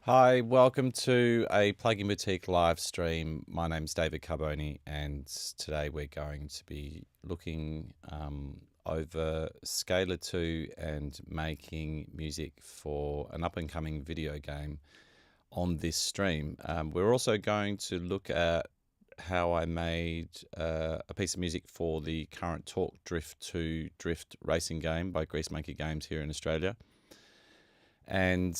Hi, welcome to a Plugin Boutique live stream. My name's Davide Carbone, and today we're going to be looking over Scalar 2 and making music for an up-and-coming video game on this stream. We're also going to look at how I made a piece of music for the current Talk Drift 2 Drift racing game by Greasemaker Games here in Australia. And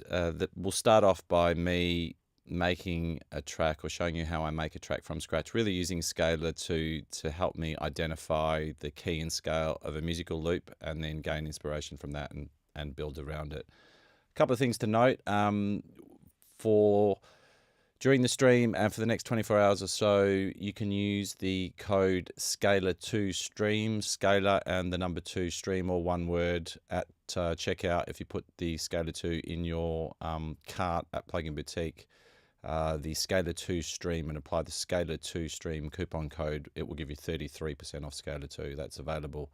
that we'll start off by me making a track or showing you how I make a track from scratch, really using Scalar to help me identify the key and scale of a musical loop and then gain inspiration from that and build around it. A couple of things to note. During the stream and for the next 24 hours or so, you can use the code Scalar2Stream, Scalar and the number 2 stream, or one word, at checkout. If you put the Scalar 2 in your cart at Plugin Boutique, the Scalar 2 stream, and apply the Scalar 2 stream coupon code, it will give you 33% off Scalar 2. That's available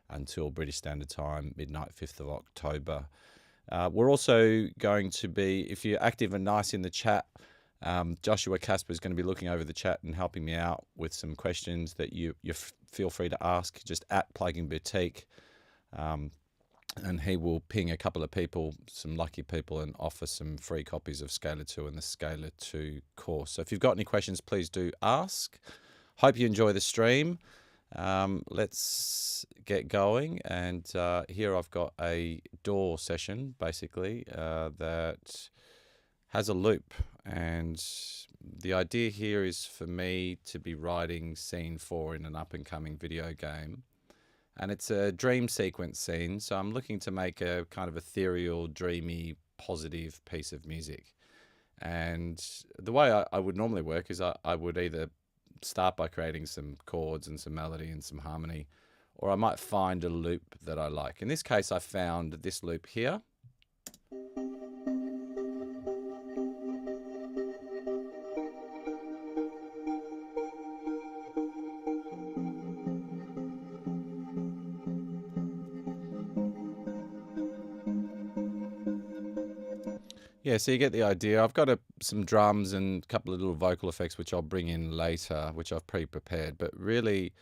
until British Standard Time, midnight, 5th of October. We're also going to be, if you're active and nice in the chat, Joshua Casper is going to be looking over the chat and helping me out with some questions that you feel free to ask just at Plugin Boutique. And he will ping a couple of people, some lucky people, and offer some free copies of Scalar 2 and the Scalar 2 course. So if you've got any questions, please do ask. Hope you enjoy the stream. Let's get going. And here I've got a DAW session, basically, that has a loop. And the idea here is for me to be writing scene 4 in an up-and-coming video game. And it's a dream sequence scene, so I'm looking to make a kind of ethereal, dreamy, positive piece of music. And the way I would normally work is I would either start by creating some chords and some melody and some harmony, or I might find a loop that I like. In this case, I found this loop here. Yeah, so you get the idea. I've got some drums and a couple of little vocal effects, which I'll bring in later, which I've pre-prepared. But really,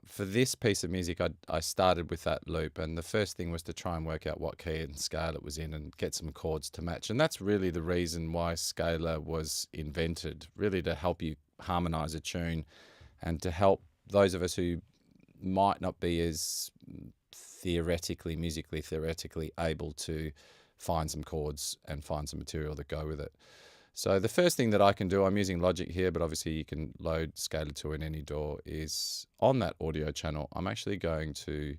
for this piece of music, I started with that loop. And the first thing was to try and work out what key and scale it was in and get some chords to match. And that's really the reason why Scalar was invented, really to help you harmonize a tune and to help those of us who might not be as musically theoretically able to find some chords and find some material that go with it. So the first thing that I can do, I'm using Logic here, but obviously you can load Scalar 2 in any DAW, is on that audio channel, I'm actually going to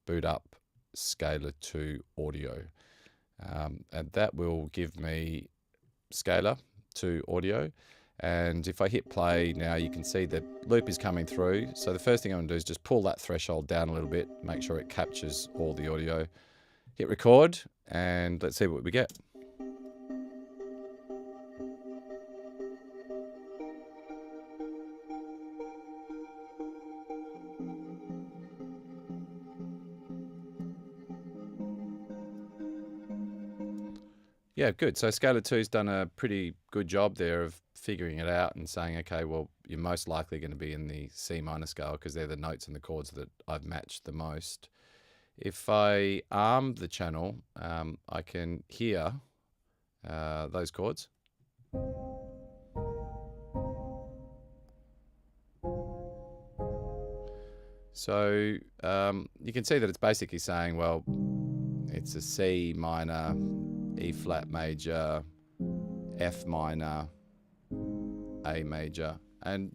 boot up Scalar 2 audio. And that will give me Scalar 2 audio. And if I hit play now, you can see the loop is coming through. So the first thing I'm going to do is just pull that threshold down a little bit, make sure it captures all the audio. Hit record, and let's see what we get. Yeah, good. So Scalar 2's done a pretty good job there of figuring it out and saying, okay, well, you're most likely going to be in the C minor scale because they're the notes and the chords that I've matched the most. If I arm the channel, I can hear those chords. So you can see that it's basically saying, well, it's a C minor, E flat major, F minor, A major. And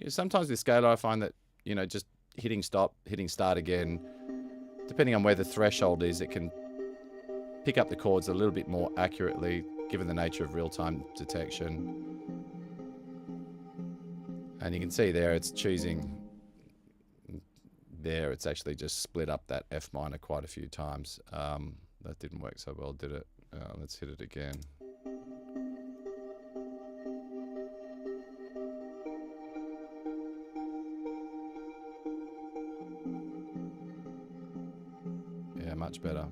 sometimes with Scalar, I find that, just hitting stop, hitting start again, depending on where the threshold is, it can pick up the chords a little bit more accurately, given the nature of real-time detection. And you can see there, it's choosing there, it's actually just split up that F minor quite a few times. That didn't work so well, did it? Let's hit it again. Yeah, much better.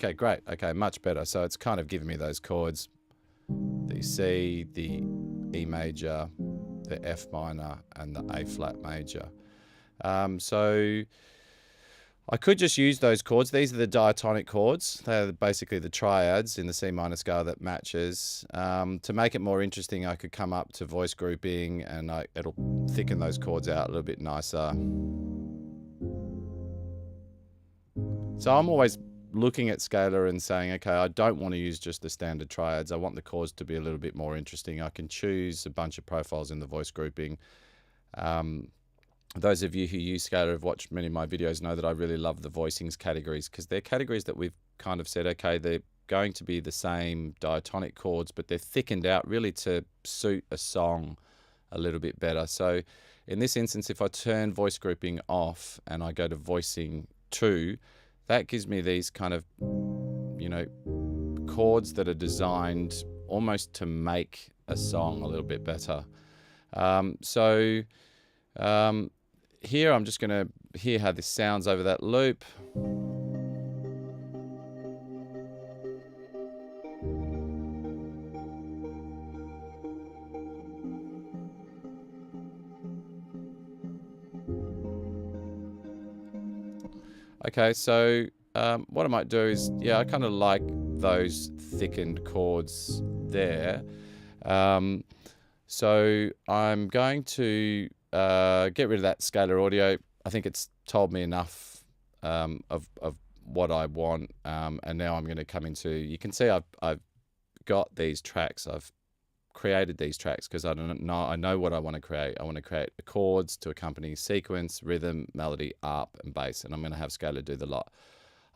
Okay, great. Okay, much better. So it's kind of giving me those chords, the C, the E major, the F minor, and the A flat major. So I could just use those chords. These are the diatonic chords. They're basically the triads in the C minor scale that matches. To make it more interesting, I could come up to voice grouping and it'll thicken those chords out a little bit nicer. So I'm always looking at Scalar and saying, okay, I don't want to use just the standard triads. I want the chords to be a little bit more interesting. I can choose a bunch of profiles in the voice grouping. Those of you who use Scalar have watched many of my videos know that I really love the voicings categories, because they're categories that we've kind of said, okay, they're going to be the same diatonic chords, but they're thickened out really to suit a song a little bit better. So in this instance, if I turn voice grouping off and I go to voicing 2, that gives me these kind of, you know, chords that are designed almost to make a song a little bit better. Here I'm just going to hear how this sounds over that loop. Okay, so what I might do is, yeah, I kind of like those thickened chords there. So I'm going to get rid of that scalar audio. I think it's told me enough of what I want, and now I'm going to come into, you can see I've got these tracks. I've created these tracks because I know what I want to create. I want to create chords to accompany sequence, rhythm, melody, arp, and bass, and I'm going to have Scalar do the lot.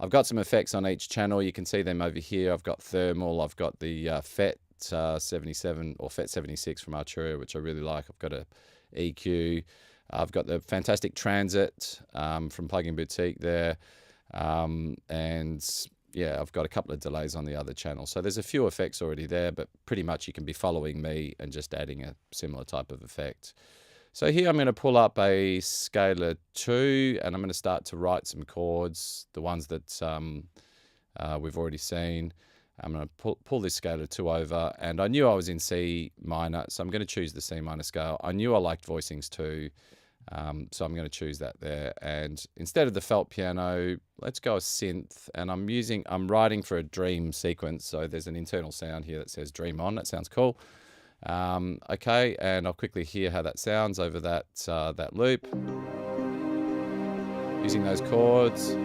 I've got some effects on each channel. You can see them over here. I've got thermal. I've got the FET 77 or FET 76 from Arpeggiator, which I really like. I've got a EQ. I've got the fantastic transit from Plugin Boutique there, and yeah, I've got a couple of delays on the other channel. So there's a few effects already there, but pretty much you can be following me and just adding a similar type of effect. So here I'm going to pull up a Scalar 2, and I'm going to start to write some chords, the ones that we've already seen. I'm going to pull this Scalar 2 over, and I knew I was in C minor, so I'm going to choose the C minor scale. I knew I liked Voicings too, so I'm going to choose that there. And instead of the felt piano, let's go a synth, and I'm writing for a dream sequence, so there's an internal sound here that says dream on. That sounds cool. Okay, and I'll quickly hear how that sounds over that loop, using those chords.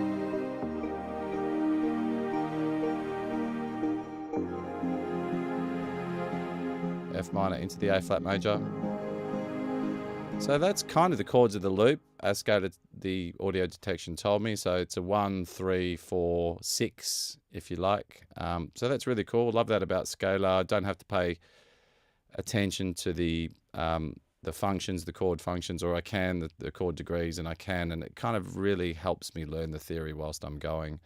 F minor into the A flat major. So that's kind of the chords of the loop as the audio detection told me. So it's a 1, 3, 4, 6, if you like. So that's really cool. Love that about Scalar. I don't have to pay attention to the functions, the chord functions, or I can the chord degrees, and it kind of really helps me learn the theory whilst I'm going.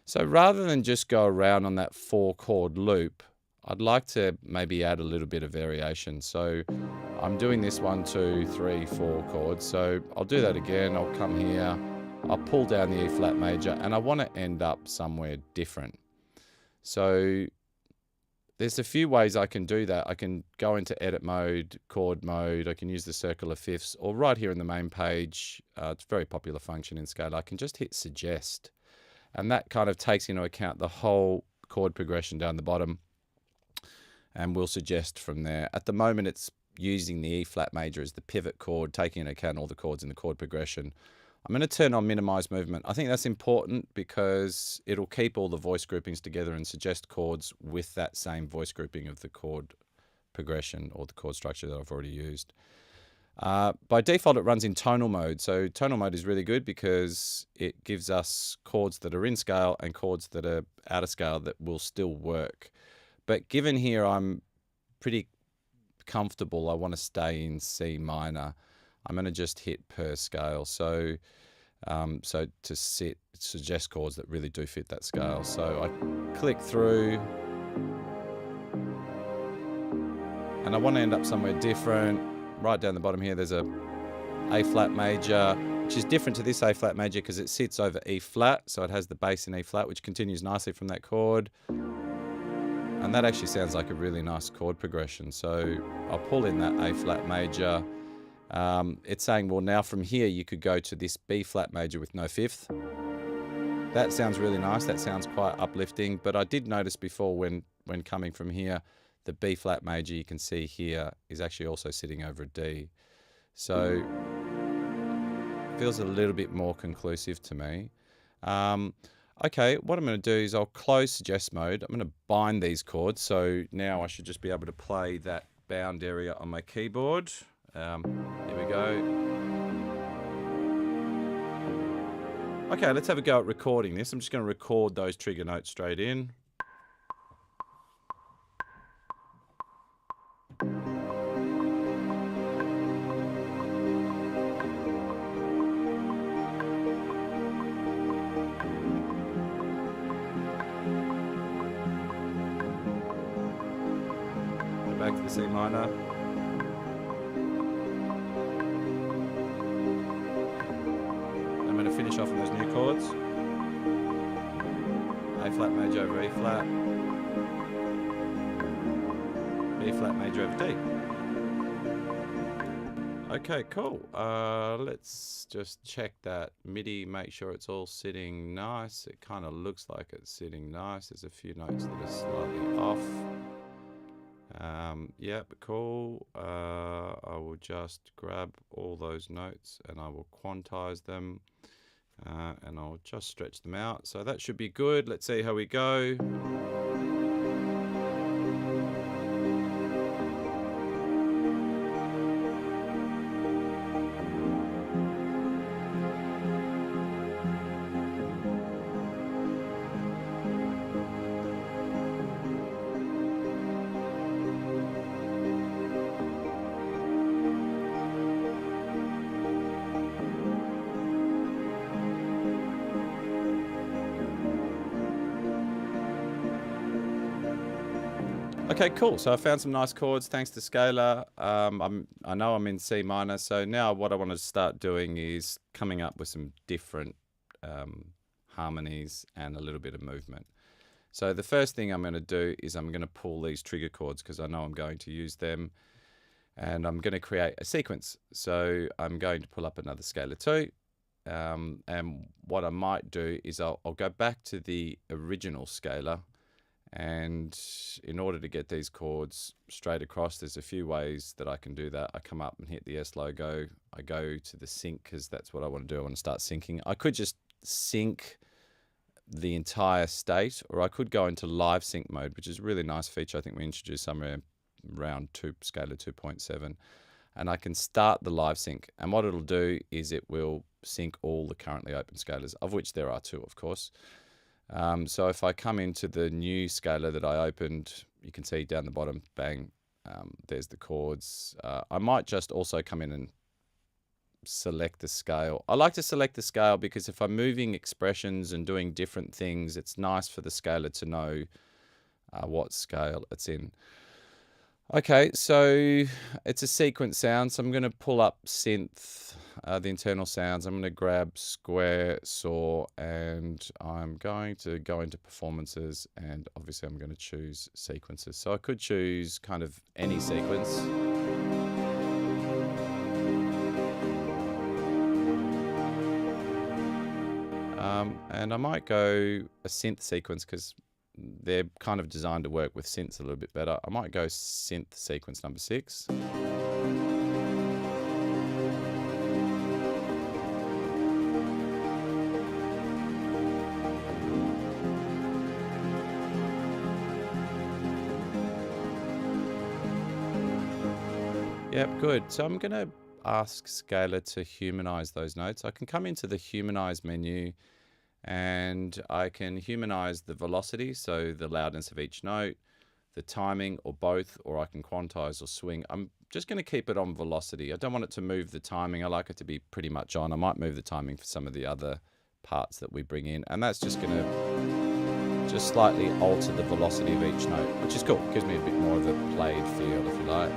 So rather than just go around on that 4 chord loop, I'd like to maybe add a little bit of variation. So I'm doing this 1, 2, 3, 4 chords. So I'll do that again. I'll come here, I'll pull down the E flat major, and I want to end up somewhere different. So there's a few ways I can do that. I can go into edit mode, chord mode. I can use the circle of fifths, or right here in the main page, it's a very popular function in Scalar. I can just hit suggest, and that kind of takes into account the whole chord progression down the bottom, and we'll suggest from there. At the moment, it's using the E flat major as the pivot chord, taking into account all the chords in the chord progression. I'm going to turn on minimize movement. I think that's important because it'll keep all the voice groupings together and suggest chords with that same voice grouping of the chord progression or the chord structure that I've already used. By default, it runs in tonal mode. So tonal mode is really good because it gives us chords that are in scale and chords that are out of scale that will still work. But given here I'm pretty comfortable, I want to stay in C minor, I'm going to just hit per scale. So to suggest chords that really do fit that scale. So I click through, and I want to end up somewhere different. Right down the bottom here, there's a A flat major, which is different to this A flat major because it sits over E flat, so it has the bass in E flat, which continues nicely from that chord. And that actually sounds like a really nice chord progression. So I'll pull in that A flat major. It's saying, well, now from here you could go to this B flat major with no fifth. That sounds really nice. That sounds quite uplifting. But I did notice before when coming from here, the B flat major you can see here is actually also sitting over a D. So it feels a little bit more conclusive to me. Okay, what I'm going to do is I'll close suggest mode. I'm going to bind these chords. So now I should just be able to play that bound area on my keyboard. Here we go. Okay, let's have a go at recording this. I'm just going to record those trigger notes straight in. Back to the C minor. I'm going to finish off on those new chords. A flat major over E flat. B flat major over D. Okay, cool. Let's just check that MIDI, make sure it's all sitting nice. It kind of looks like it's sitting nice. There's a few notes that are slightly off. Yep, cool. I will just grab all those notes and I will quantize them and I'll just stretch them out. So that should be good. Let's see how we go. Okay, cool. So I found some nice chords thanks to Scalar. I know I'm in C minor, so now what I want to start doing is coming up with some different harmonies and a little bit of movement. So the first thing I'm going to do is I'm going to pull these trigger chords because I know I'm going to use them, and I'm going to create a sequence. So I'm going to pull up another Scalar 2. And what I might do is I'll go back to the original Scalar. And in order to get these chords straight across, there's a few ways that I can do that. I come up and hit the S logo. I go to the sync because that's what I want to do. I want to start syncing. I could just sync the entire state, or I could go into live sync mode, which is a really nice feature. I think we introduced somewhere around Scalar 2.7. And I can start the live sync. And what it'll do is it will sync all the currently open Scalars, of which there are 2, of course. So if I come into the new Scalar that I opened, you can see down the bottom, bang, there's the chords. I might just also come in and select the scale. I like to select the scale because if I'm moving expressions and doing different things, it's nice for the Scalar to know what scale it's in. Okay, so it's a sequence sound, so I'm going to pull up synth, the internal sounds. I'm going to grab square, saw, and I'm going to go into performances, and obviously I'm going to choose sequences. So I could choose kind of any sequence. And I might go a synth sequence because they're kind of designed to work with synths a little bit better. I might go synth sequence number 6. Yep, good. So I'm going to ask Scalar to humanize those notes. I can come into the humanize menu and I can humanize the velocity, so the loudness of each note, the timing, or both, or I can quantize or swing. I'm just going to keep it on velocity. I don't want it to move the timing. I like it to be pretty much on. I might move the timing for some of the other parts that we bring in, and that's just going to just slightly alter the velocity of each note, which is cool. It gives me a bit more of a played feel, if you like.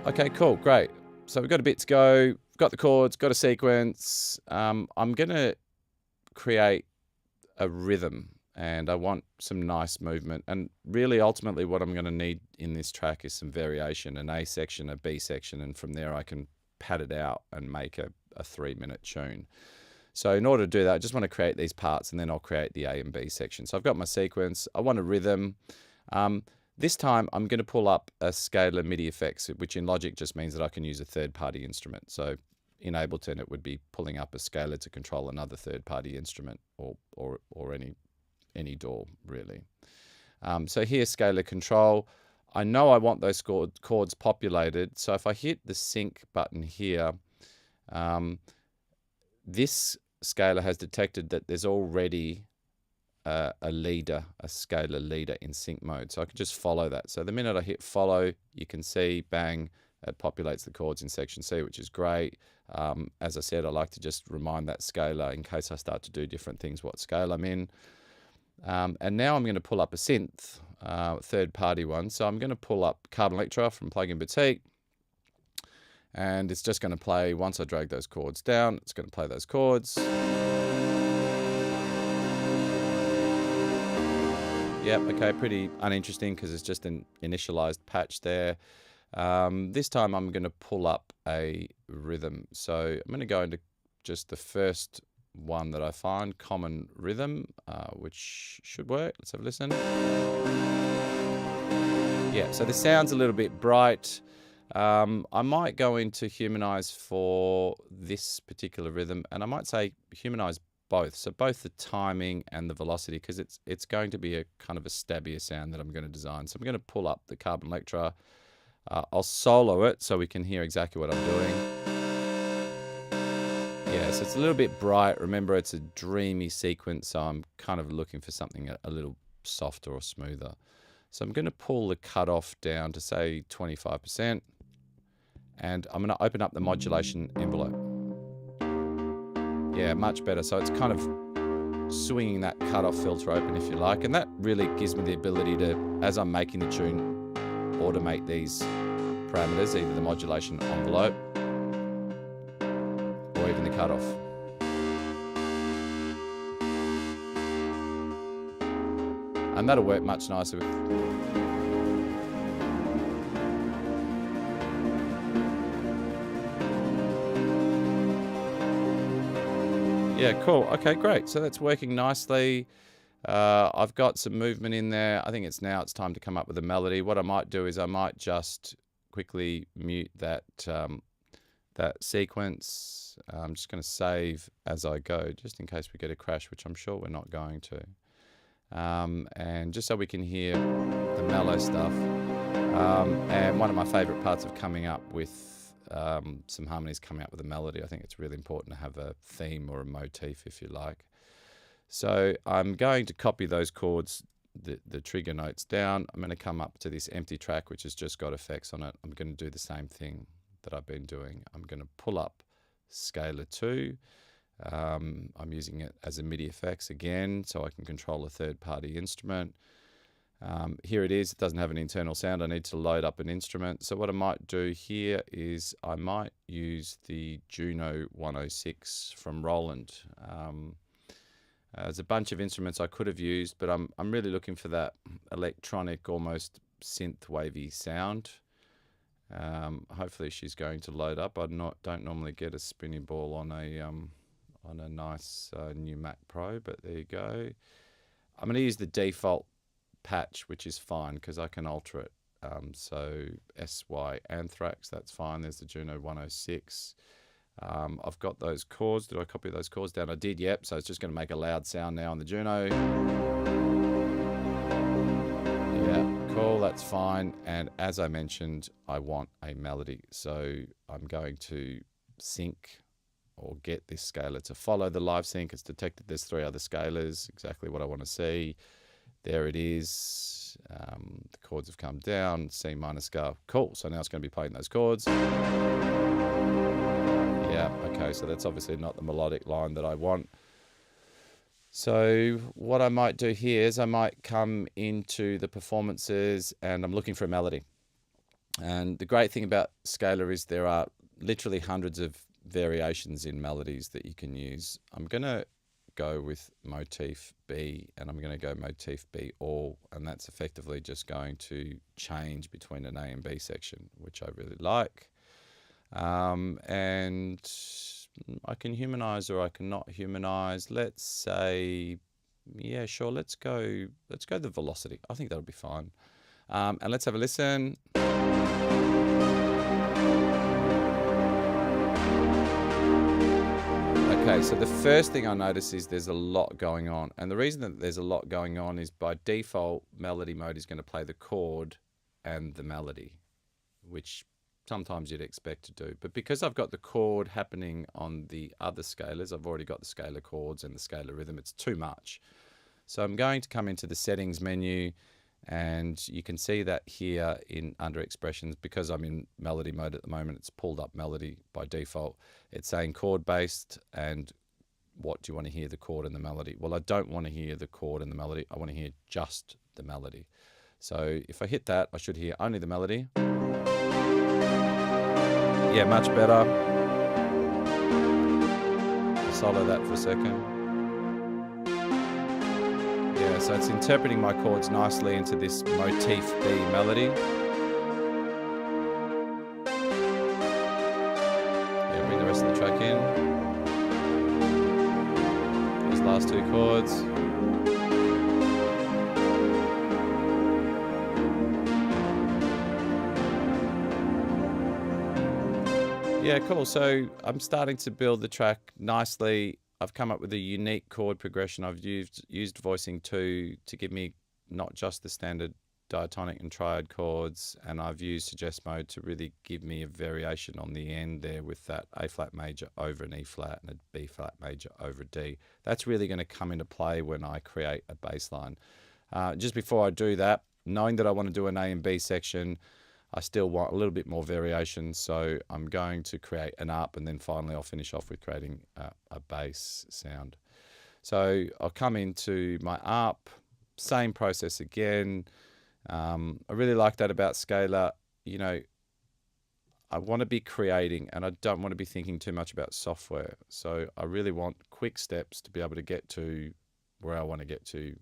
Okay, cool, great. so we've got a bit to go. Got the chords, got a sequence. I'm going to create a rhythm, and I want some nice movement. And really, ultimately, what I'm going to need in this track is some variation, an A section, a B section, and from there I can pad it out and make a 3-minute tune. So in order to do that, I just want to create these parts, and then I'll create the A and B section. So I've got my sequence. I want a rhythm. This time I'm going to pull up a scalar MIDI effects, which in Logic just means that I can use a third-party instrument. So in Ableton, it would be pulling up a scalar to control another third-party instrument or any DAW, really. So here's scalar control. I know I want those chords populated. So if I hit the sync button here, this scalar has detected that there's already a scalar leader in sync mode. So I can just follow that. So the minute I hit follow, you can see, bang, it populates the chords in section C, which is great. As I said, I like to just remind that scalar in case I start to do different things, what scale I'm in. And now I'm going to pull up a synth, third-party one. So I'm going to pull up Carbon Electra from Plugin Boutique. And it's just going to play, once I drag those chords down, it's going to play those chords. Yep, okay, pretty uninteresting because it's just an initialized patch there. This time I'm going to pull up a rhythm. So I'm going to go into just the first one that I find, common rhythm, which should work. Let's have a listen. Yeah, so the sound's a little bit bright. I might go into humanize for this particular rhythm, and I might say humanize both. So both the timing and the velocity, because it's going to be a kind of a stabbier sound that I'm going to design. So I'm going to pull up the Carbon Electra. I'll solo it so we can hear exactly what I'm doing. Yeah, so it's a little bit bright. Remember, it's a dreamy sequence, so I'm kind of looking for something a little softer or smoother. So I'm going to pull the cutoff down to, say, 25%. And I'm going to open up the modulation envelope. Yeah, much better. So it's kind of swinging that cutoff filter open, if you like. And that really gives me the ability to, as I'm making the tune, automate these parameters, either the modulation envelope or even the cutoff. And that'll work much nicer with... Yeah, cool. Okay, great. So that's working nicely. I've got some movement in there. I think it's time to come up with a melody. What I might do is I might just quickly mute that that sequence. I'm just going to save as I go, just in case we get a crash, which I'm sure we're not going to. And just so we can hear the mellow stuff. And one of my favorite parts of coming up with some harmonies coming up with a melody. I think it's really important to have a theme or a motif, if you like. So I'm going to copy those chords, the trigger notes down. I'm going to come up to this empty track, which has just got effects on it. I'm going to do the same thing that I've been doing. I'm going to pull up Scalar 2. I'm using it as a MIDI effects again, so I can control a third-party instrument. Here it is. It doesn't have an internal sound. I need to load up an instrument. So what I might do here is I might use the Juno 106 from Roland. There's a bunch of instruments I could have used, but I'm really looking for that electronic, almost synth wavy sound. Hopefully she's going to load up. I don't normally get a spinning ball on a nice new Mac Pro, but there you go. I'm going to use the default patch, which is fine because I can alter it. So SY Anthrax, that's fine. There's the Juno 106. I've got those chords. Did I copy those chords down? I did, yep. So it's just going to make a loud sound now on the Juno. Yeah, cool, that's fine. And as I mentioned, I want a melody. So I'm going to sync or get this scalar to follow the live sync. It's detected there's 3 other scalars, exactly what I want to see. There it is. The chords have come down, C minor scale. Cool, so now it's going to be playing those chords. Yeah, okay, so that's obviously not the melodic line that I want. So what I might do here is I might come into the performances and I'm looking for a melody. And the great thing about Scalar is there are literally hundreds of variations in melodies that you can use. I'm going to go with motif B, and I'm going to go motif B all, and that's effectively just going to change between an A and B section, which I really like. And I can humanize or I can not humanize. Let's say, yeah, sure, let's go the velocity. I think that'll be fine. And let's have a listen. Okay, so the first thing I notice is there's a lot going on. And the reason that there's a lot going on is by default, melody mode is going to play the chord and the melody, which sometimes you'd expect to do. But because I've got the chord happening on the other scalars, I've already got the scalar chords and the scalar rhythm, it's too much. So I'm going to come into the settings menu, and you can see that here in under expressions, because I'm in melody mode at the moment, it's pulled up melody by default. It's saying chord based, and what do you want to hear, the chord and the melody? Well, I don't want to hear the chord and the melody. I want to hear just the melody. So if I hit that, I should hear only the melody. Yeah, much better. I'll solo that for a second. Yeah, so it's interpreting my chords nicely into this motif B melody. Yeah, bring the rest of the track in. These last two chords. Yeah, cool. So I'm starting to build the track nicely. I've come up with a unique chord progression. I've used Voicing 2 to give me not just the standard diatonic and triad chords, and I've used Suggest Mode to really give me a variation on the end there with that A flat major over an E flat and a B flat major over a D. That's really going to come into play when I create a bass line. Just before I do that, knowing that I want to do an A and B section, I still want a little bit more variation, so I'm going to create an up, and then finally I'll finish off with creating a bass sound. So I'll come into my up, same process again. I really like that about Scalar. You know, I want to be creating, and I don't want to be thinking too much about software. So I really want quick steps to be able to get to where I want to get to.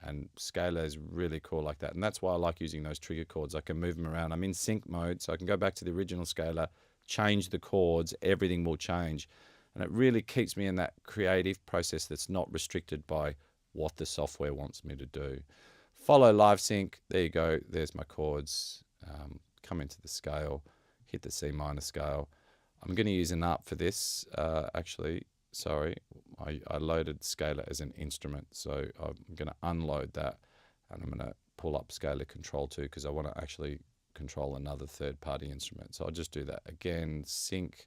And Scalar is really cool like that. And that's why I like using those trigger chords. I can move them around. I'm in sync mode, so I can go back to the original Scalar, change the chords, everything will change. And it really keeps me in that creative process that's not restricted by what the software wants me to do. Follow live sync. There you go. There's my chords. Come into the scale, hit the C minor scale. I'm going to use an up for this, actually. Sorry, I loaded Scalar as an instrument, so I'm going to unload that, and I'm going to pull up Scalar Control 2 because I want to actually control another third-party instrument. So I'll just do that again. Sync,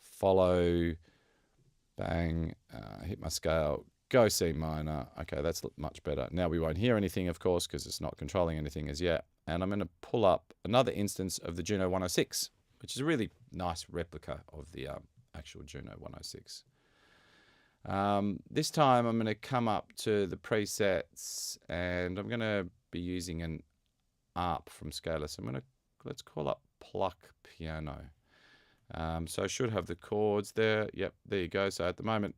follow, bang, hit my scale, go C minor. Okay, that's much better. Now we won't hear anything, of course, because it's not controlling anything as yet. And I'm going to pull up another instance of the Juno 106, which is a really nice replica of the actual Juno 106. This time I'm going to come up to the presets, and I'm going to be using an ARP from Scalar. So let's call up Pluck Piano. So I should have the chords there. Yep, there you go. So at the moment,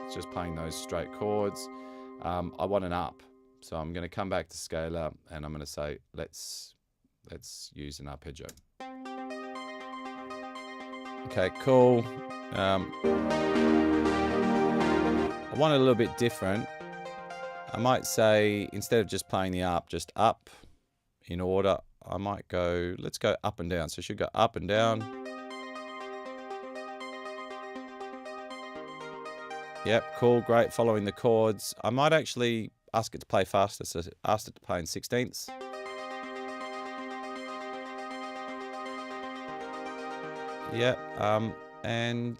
it's just playing those straight chords. I want an up. So I'm going to come back to Scalar, and I'm going to say, let's use an arpeggio. Okay, cool. I want it a little bit different. I might say, instead of just playing the up, just up in order, I might go, let's go up and down. So it should go up and down. Yep, cool, great, following the chords. I might actually ask it to play faster, so ask it to play in 16ths. Yep, and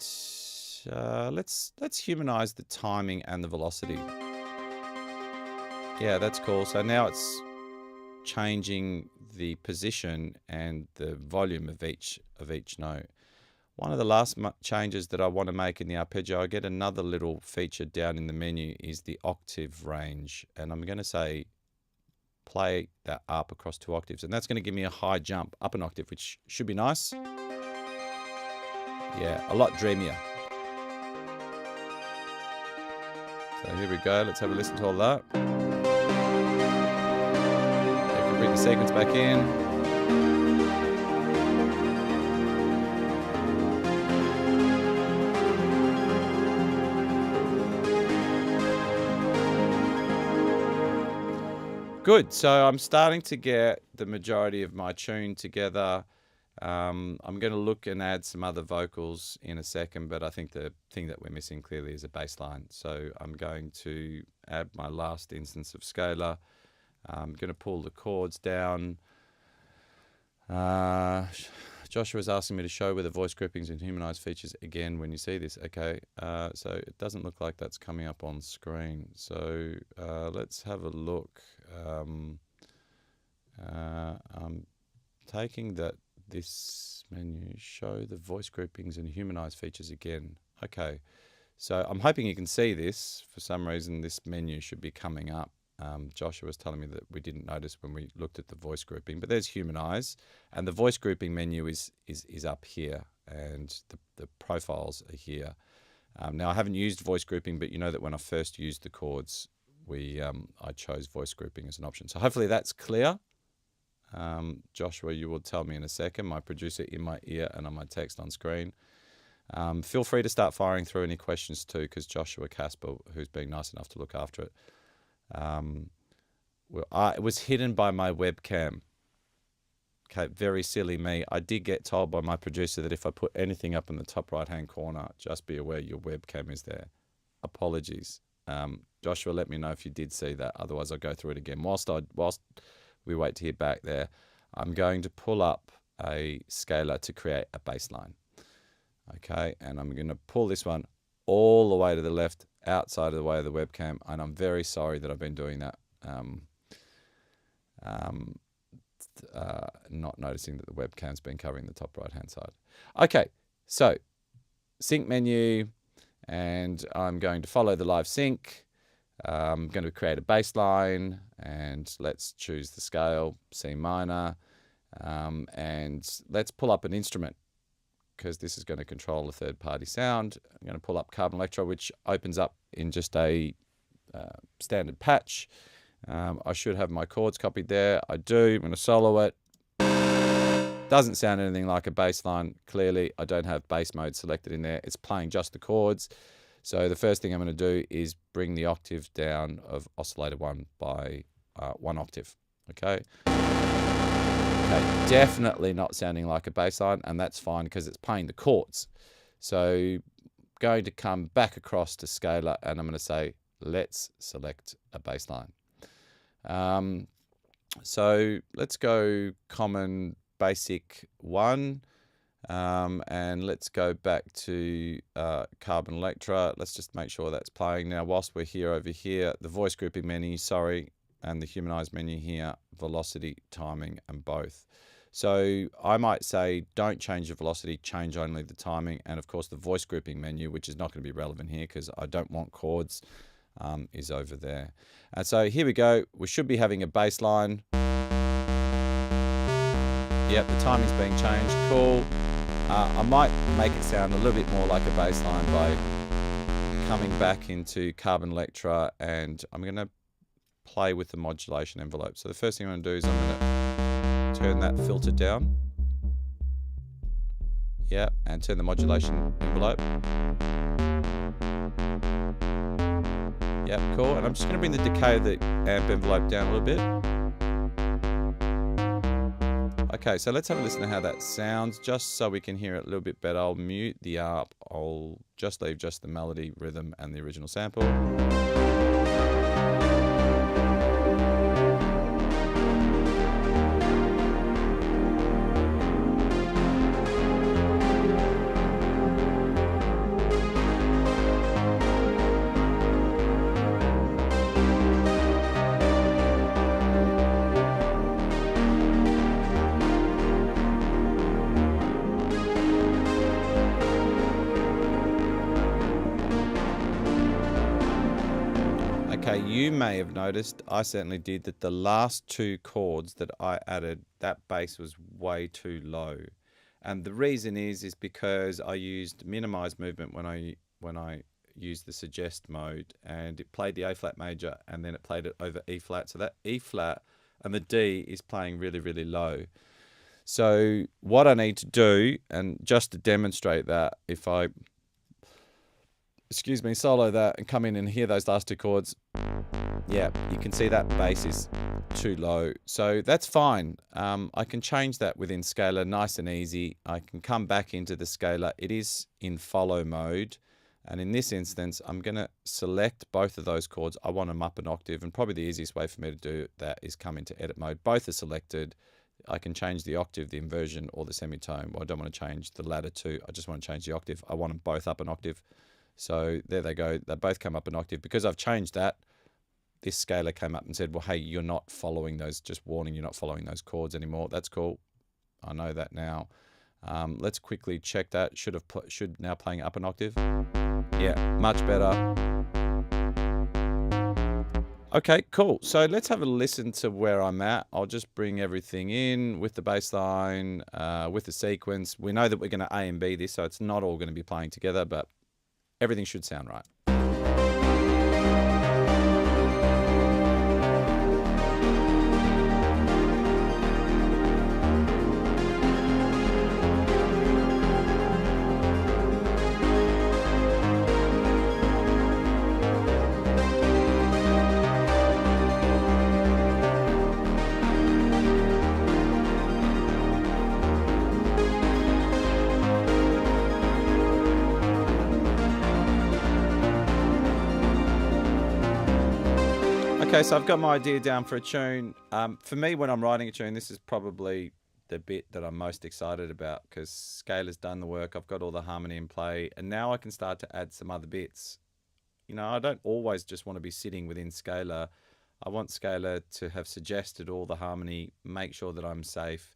let's humanize the timing and the velocity. Yeah, that's cool. So now it's changing the position and the volume of each note. One of the last changes that I want to make in the arpeggio, I get another little feature down in the menu, is the octave range. And I'm going to say play that up across 2 octaves. And that's going to give me a high jump up an octave, which should be nice. Yeah, a lot dreamier. So here we go. Let's have a listen to all that. We can bring the sequence back in. Good. So I'm starting to get the majority of my tune together. I'm going to look and add some other vocals in a second, but I think the thing that we're missing clearly is a bass line. So I'm going to add my last instance of scalar. I'm going to pull the chords down. Joshua's asking me to show where the voice groupings and humanized features again when you see this. Okay, so it doesn't look like that's coming up on screen. So let's have a look. I'm taking that this menu, show the voice groupings and humanized features again. Okay, so I'm hoping you can see this. For some reason, this menu should be coming up. Joshua was telling me that we didn't notice when we looked at the voice grouping, but there's humanize, and the voice grouping menu is up here, and the profiles are here. Now I haven't used voice grouping, but you know that when I first used the chords, I chose voice grouping as an option. So hopefully that's clear. Joshua, you will tell me in a second. My producer in my ear and on my text on screen. Feel free to start firing through any questions too, because Joshua Casper, who's been nice enough to look after it, it was hidden by my webcam. Okay, very silly me. I did get told by my producer that if I put anything up in the top right-hand corner, just be aware your webcam is there. Apologies. Joshua, let me know if you did see that. Otherwise, I'll go through it again. Whilst we wait to hear back there, I'm going to pull up a scalar to create a bass line. Okay, and I'm going to pull this one all the way to the left, outside of the way of the webcam, and I'm very sorry that I've been doing that. Not noticing that the webcam's been covering the top right-hand side. Okay, so sync menu, and I'm going to follow the live sync. I'm going to create a bass line, and let's choose the scale, C minor, and let's pull up an instrument, because this is going to control a third-party sound. I'm going to pull up Carbon Electro, which opens up in just a standard patch. I should have my chords copied there. I do. I'm going to solo it. Doesn't sound anything like a bass line. Clearly, I don't have bass mode selected in there. It's playing just the chords. So the first thing I'm going to do is bring the octave down of oscillator 1 by 1 octave. Okay. Okay, definitely not sounding like a bass line, and that's fine because it's playing the chords. So going to come back across to scalar, and I'm going to say, let's select a bass line. So let's go common basic 1, and let's go back to Carbon Electra. Let's just make sure that's playing. Now, whilst we're here over here, the voice grouping menu, and the humanized menu here, velocity, timing, and both. So I might say, don't change the velocity, change only the timing, and of course the voice grouping menu, which is not going to be relevant here because I don't want chords, is over there. And so here we go. We should be having a bass line. Yep, the timing's being changed. Cool. I might make it sound a little bit more like a bass line by coming back into Carbon Electra, and I'm going to play with the modulation envelope. So the first thing I'm going to do is I'm going to turn that filter down. Yeah, and turn the modulation envelope. Yep, cool. And I'm just going to bring the decay of the amp envelope down a little bit. Okay, so let's have a listen to how that sounds, just so we can hear it a little bit better. I'll mute the ARP. I'll just leave just the melody, rhythm, and the original sample. You may have noticed, I certainly did, that the last 2 chords that I added, that bass was way too low. And the reason is because I used minimize movement when I used the suggest mode, and it played the A flat major and then it played it over E flat. So that E flat and the D is playing really, really low. So what I need to do, and just to demonstrate that, if I, solo that and come in and hear those last two chords, yeah, you can see that bass is too low. So that's fine. I can change that within Scalar, nice and easy. I can come back into the Scalar. It is in follow mode. And in this instance, I'm going to select both of those chords. I want them up an octave, and probably the easiest way for me to do that is come into edit mode. Both are selected. I can change the octave, the inversion, or the semitone. Well, I don't want to change the latter two. I just want to change the octave. I want them both up an octave. So there they go. They both come up an octave. Because I've changed that, this scaler came up and said, well, hey, you're not following those, just warning, you're not following those chords anymore. That's cool. I know that now. Let's quickly check that. Should now playing up an octave. Yeah, much better. Okay, cool. So let's have a listen to where I'm at. I'll just bring everything in with the bass line, with the sequence. We know that we're going to A and B this, so it's not all going to be playing together, but everything should sound right. Okay, so I've got my idea down for a tune. For me, when I'm writing a tune, this is probably the bit that I'm most excited about, because Scalar's done the work. I've got all the harmony in play, and now I can start to add some other bits. You know, I don't always just want to be sitting within Scalar. I want Scalar to have suggested all the harmony, make sure that I'm safe,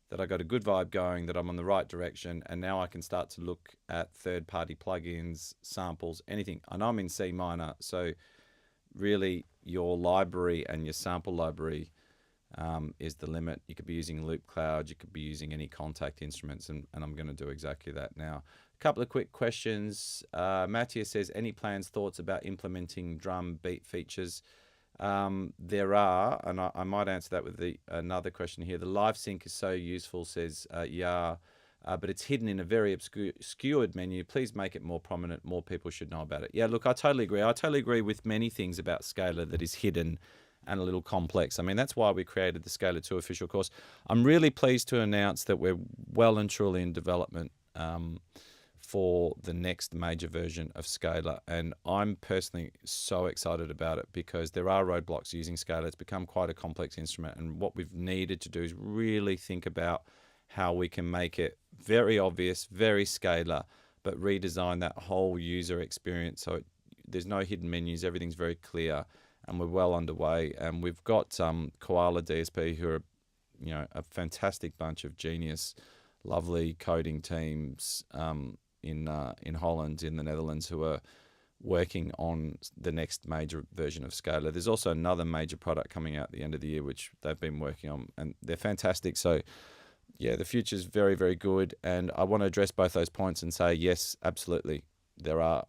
that I got a good vibe going, that I'm on the right direction, and now I can start to look at third-party plugins, samples, anything. I know I'm in C minor, so really your library and your sample library is the limit. You could be using Loop Cloud, you could be using any Contact instruments, and I'm going to do exactly that now. A couple of quick questions. Matthias says, any plans, thoughts about implementing drum beat features? There are, and I might answer that with another question here. The live sync is so useful, says yeah, but it's hidden in a very obscured menu. Please make it more prominent. More people should know about it. Yeah, look, I totally agree. I totally agree with many things about Scalar that is hidden and a little complex. I mean, that's why we created the Scalar 2 official course. I'm really pleased to announce that we're well and truly in development for the next major version of Scalar, and I'm personally so excited about it because there are roadblocks using Scalar. It's become quite a complex instrument, and what we've needed to do is really think about how we can make it very obvious, very Scalar, but redesign that whole user experience so there's no hidden menus, everything's very clear, and we're well underway. And we've got Koala DSP, who are, you know, a fantastic bunch of genius, lovely coding teams in Holland, in the Netherlands, who are working on the next major version of Scalar. There's also another major product coming out at the end of the year, which they've been working on, and they're fantastic. So yeah, the future's very, very good. And I want to address both those points and say, yes, absolutely, there are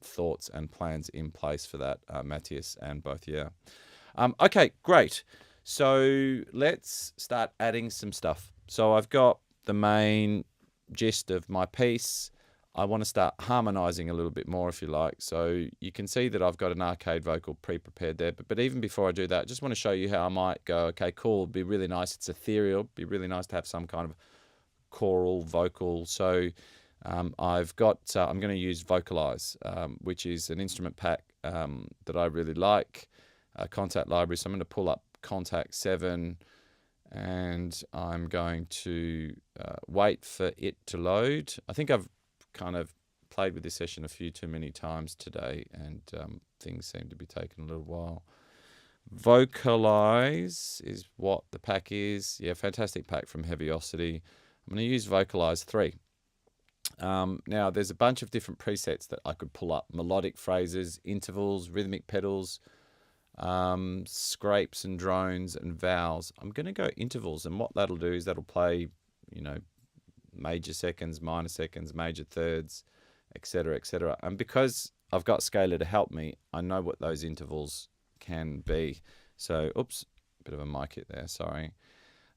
thoughts and plans in place for that, Matthias and both, yeah. Okay, great. So let's start adding some stuff. So I've got the main gist of my piece. I want to start harmonizing a little bit more, if you like. So you can see that I've got an arcade vocal pre-prepared there. But even before I do that, I just want to show you how I might go, okay, cool, it'd be really nice. It's ethereal. It'd be really nice to have some kind of choral vocal. So I'm going to use Vocalize, which is an instrument pack that I really like, a Contact library. So I'm going to pull up Contact 7, and I'm going to wait for it to load. I think I've kind of played with this session a few too many times today, and things seem to be taking a little while. Vocalize is what the pack is. Yeah, fantastic pack from Heaviosity. I'm going to use Vocalize 3. Now, there's a bunch of different presets that I could pull up. Melodic phrases, intervals, rhythmic pedals, scrapes and drones and vowels. I'm going to go intervals, and what that'll do is that'll play, you know, major seconds, minor seconds, major thirds, etc., etc. And because I've got Scalar to help me, I know what those intervals can be. So, oops, bit of a mic hit there, sorry.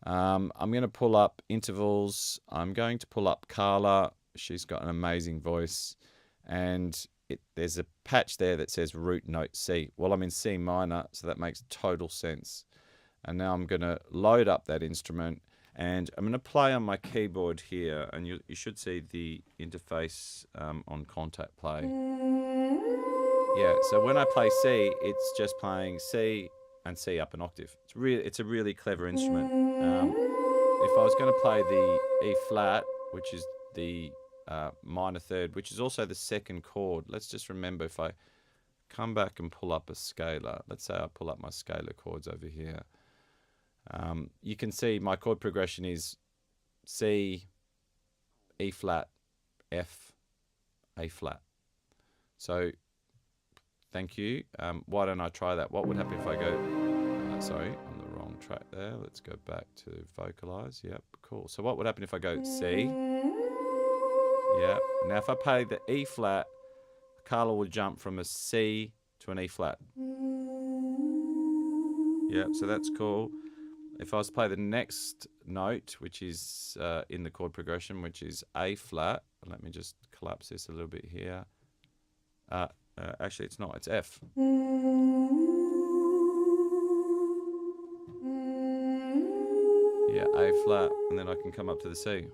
I'm going to pull up intervals. I'm going to pull up Carla. She's got an amazing voice. And there's a patch there that says root note C. Well, I'm in C minor, so that makes total sense. And now I'm going to load up that instrument, and I'm going to play on my keyboard here, and you should see the interface on contact play. Yeah, so when I play C, it's just playing C and C up an octave. It's a really clever instrument. If I was going to play the E flat, which is the minor third, which is also the second chord, let's just remember, if I come back and pull up a scalar, let's say I pull up my scalar chords over here, you can see my chord progression is C, E flat, F, A flat. So thank you. Why don't I try that? What would happen if I go, sorry, on the wrong track there. Let's go back to vocalize. Yep, cool. So what would happen if I go C? Yeah. Now if I play the E flat, Carla will jump from a C to an E flat. Yeah, so that's cool. If I was to play the next note, which is in the chord progression, which is A flat, let me just collapse this a little bit here. Actually, it's not, it's F. Yeah, A flat, and then I can come up to the C.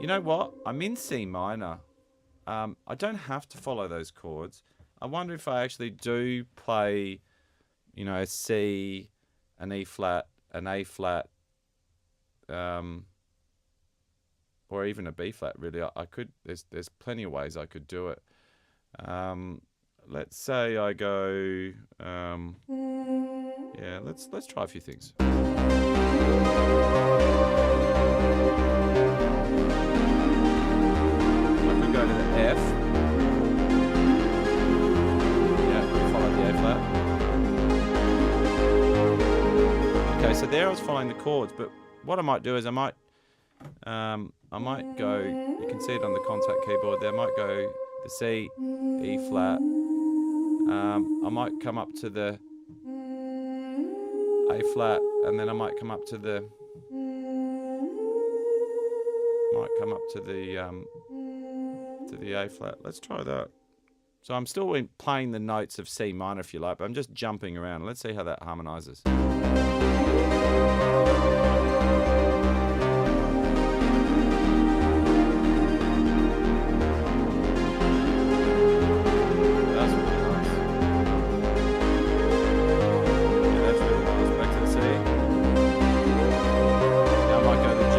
You know what? I'm in C minor. I don't have to follow those chords. I wonder if I actually do play, you know, a C, an E flat, an A flat, or even a B flat. Really, I could. There's plenty of ways I could do it. Let's say I go. Yeah, let's try a few things. I could go to the F. Yeah, follow the A flat. Okay, so there I was following the chords, but what I might do is I might go, you can see it on the contact keyboard there, I might go the C, E flat, I might come up to the A flat, and then I might come up to the, A flat. Let's try that. So I'm still playing the notes of C minor, if you like, but I'm just jumping around. Let's see how that harmonizes. That's really nice. Yeah, that's really nice. Back to the C. Now I might go to the G.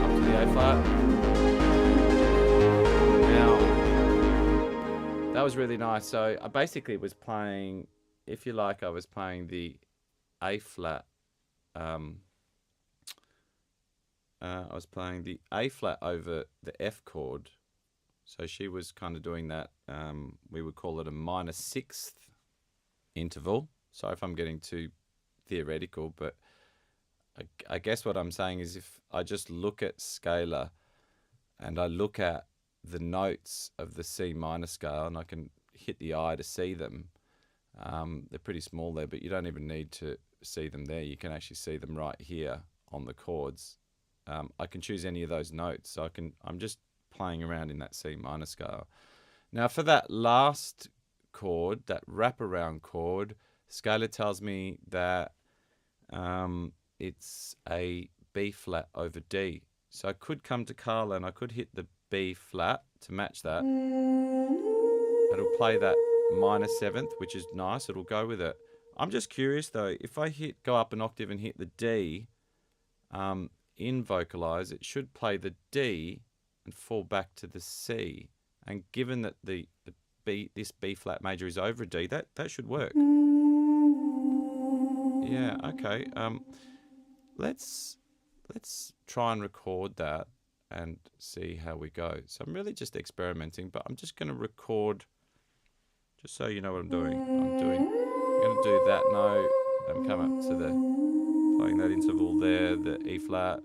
Up to the A flat. That was really nice. So I basically was playing, if you like, I was playing the A flat. I was playing the A flat over the F chord. So she was kind of doing that. We would call it a minor sixth interval. Sorry if I'm getting too theoretical, but I guess what I'm saying is if I just look at scalar and I look at the notes of the C minor scale, and I can hit the eye to see them. They're pretty small there, but you don't even need to see them there. You can actually see them right here on the chords. I can choose any of those notes, so I'm just playing around in that C minor scale. Now for that last chord, that wraparound chord, scalar tells me that it's a B flat over D. So I could come to Carla and I could hit the B flat to match that. It'll play that minor seventh, which is nice. It'll go with it. I'm just curious though, if I go up an octave and hit the D in vocalize, it should play the D and fall back to the C. And given that this B flat major is over a D, that should work. Yeah, okay. Let's try and record that and see how we go. So I'm really just experimenting, but I'm just going to record, just so you know what I'm doing. I'm going to do that note and come up to the playing that interval there, the E flat,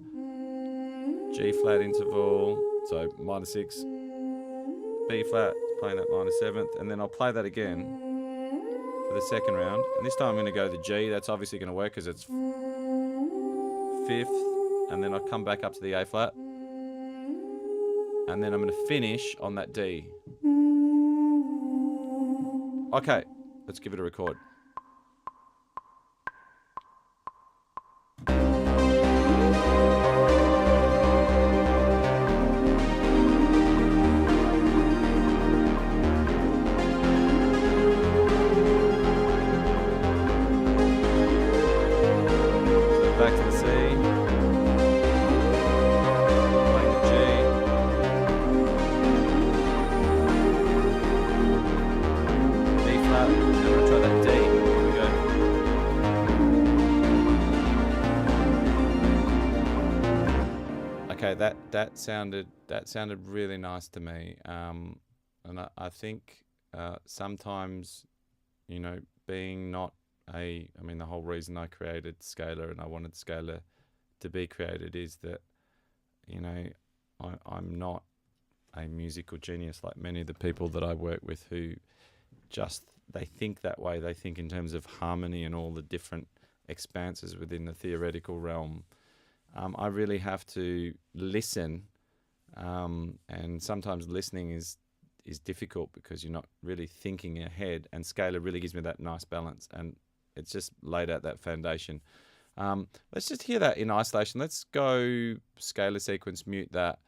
G flat interval, so minor 6, B flat, playing that minor 7th, and then I'll play that again for the second round. And this time I'm going to go to the G. That's obviously going to work because it's 5th, and then I'll come back up to the A flat, and then I'm going to finish on that D. Okay, let's give it a record. Okay, that sounded really nice to me, and I think sometimes, you know, being not I mean, the whole reason I created Scalar and I wanted Scalar to be created is that, you know, I'm not a musical genius like many of the people that I work with who just, they think that way. They think in terms of harmony and all the different expanses within the theoretical realm. I really have to listen, and sometimes listening is difficult because you're not really thinking ahead, and Scalar really gives me that nice balance, and it's just laid out that foundation. Let's just hear that in isolation. Let's go Scalar sequence, mute that,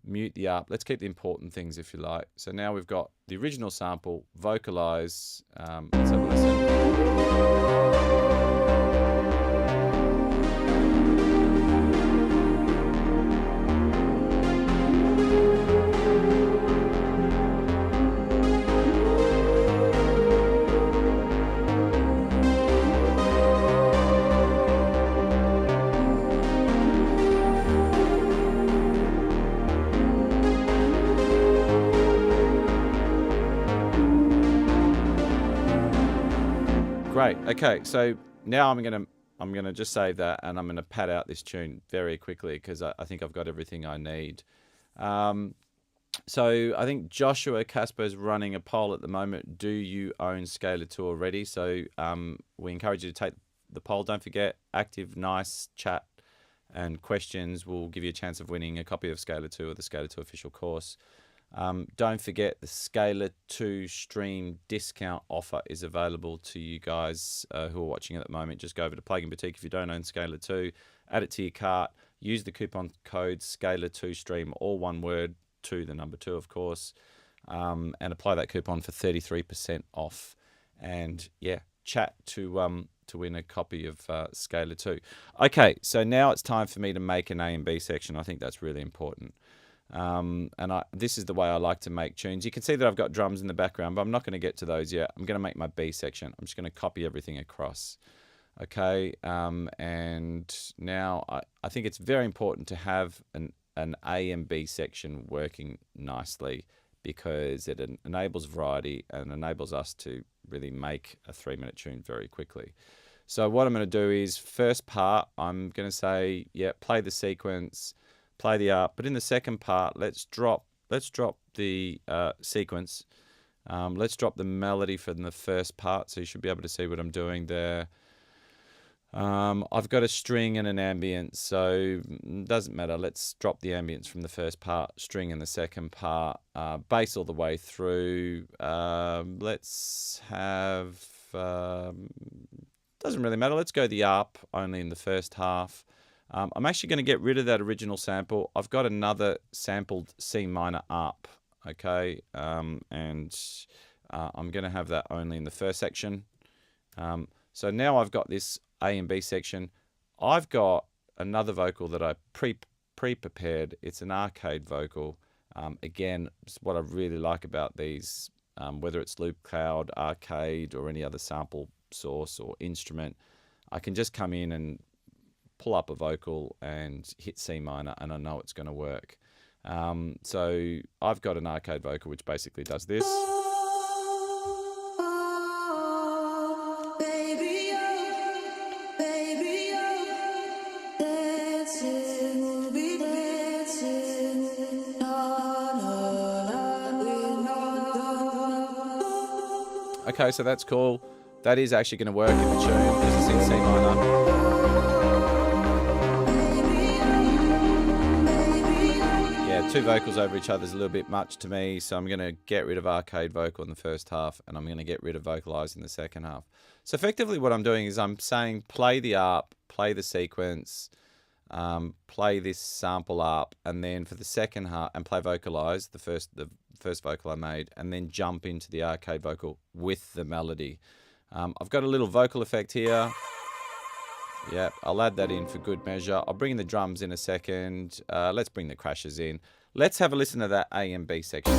mute the ARP. Let's keep the important things if you like. So now we've got the original sample, vocalize. Let's have a listen. Great. Okay, so now I'm gonna just save that, and I'm gonna pad out this tune very quickly because I think I've got everything I need. So I think Joshua Casper is running a poll at the moment. Do you own Scalar 2 already? So we encourage you to take the poll. Don't forget, active, nice chat and questions will give you a chance of winning a copy of Scalar 2 or the Scalar 2 official course. Don't forget the Scalar 2 stream discount offer is available to you guys who are watching at the moment. Just go over to Plugin Boutique if you don't own Scalar 2, add it to your cart, use the coupon code Scalar2Stream, all one word, 2 the number 2 of course, and apply that coupon for 33% off. And yeah, chat to win a copy of Scalar 2. Okay, so now it's time for me to make an A and B section. I think that's really important. And this is the way I like to make tunes. You can see that I've got drums in the background, but I'm not going to get to those yet. I'm going to make my B section. I'm just going to copy everything across. Okay, and now I think it's very important to have an A and B section working nicely because it enables variety and enables us to really make a 3-minute tune very quickly. So what I'm going to do is, first part, I'm going to say, yeah, play the sequence, play the ARP, but in the second part, let's drop the sequence. Let's drop the melody from the first part, so you should be able to see what I'm doing there. I've got a string and an ambient, so it doesn't matter. Let's drop the ambience from the first part, string in the second part, bass all the way through. Let's have, doesn't really matter. Let's go the ARP only in the first half. I'm actually going to get rid of that original sample. I've got another sampled C minor ARP, okay, and I'm going to have that only in the first section. So now I've got this A and B section. I've got another vocal that I pre-prepared. It's an arcade vocal. Again, what I really like about these, whether it's loop cloud, arcade, or any other sample source or instrument, I can just come in and pull up a vocal and hit C minor, and I know it's going to work. So I've got an arcade vocal which basically does this. Okay, so that's cool. That is actually going to work in the tune because it's in C minor. Yeah, two vocals over each other is a little bit much to me, so I'm going to get rid of arcade vocal in the first half, and I'm going to get rid of vocalize in the second half. So effectively what I'm doing is I'm saying play the ARP, play the sequence, play this sample up, and then for the second half, and play vocalize, the first vocal I made, and then jump into the arcade vocal with the melody. I've got a little vocal effect here. Yeah, I'll add that in for good measure. I'll bring the drums in a second. Let's bring the crashes in. Let's have a listen to that A and B section.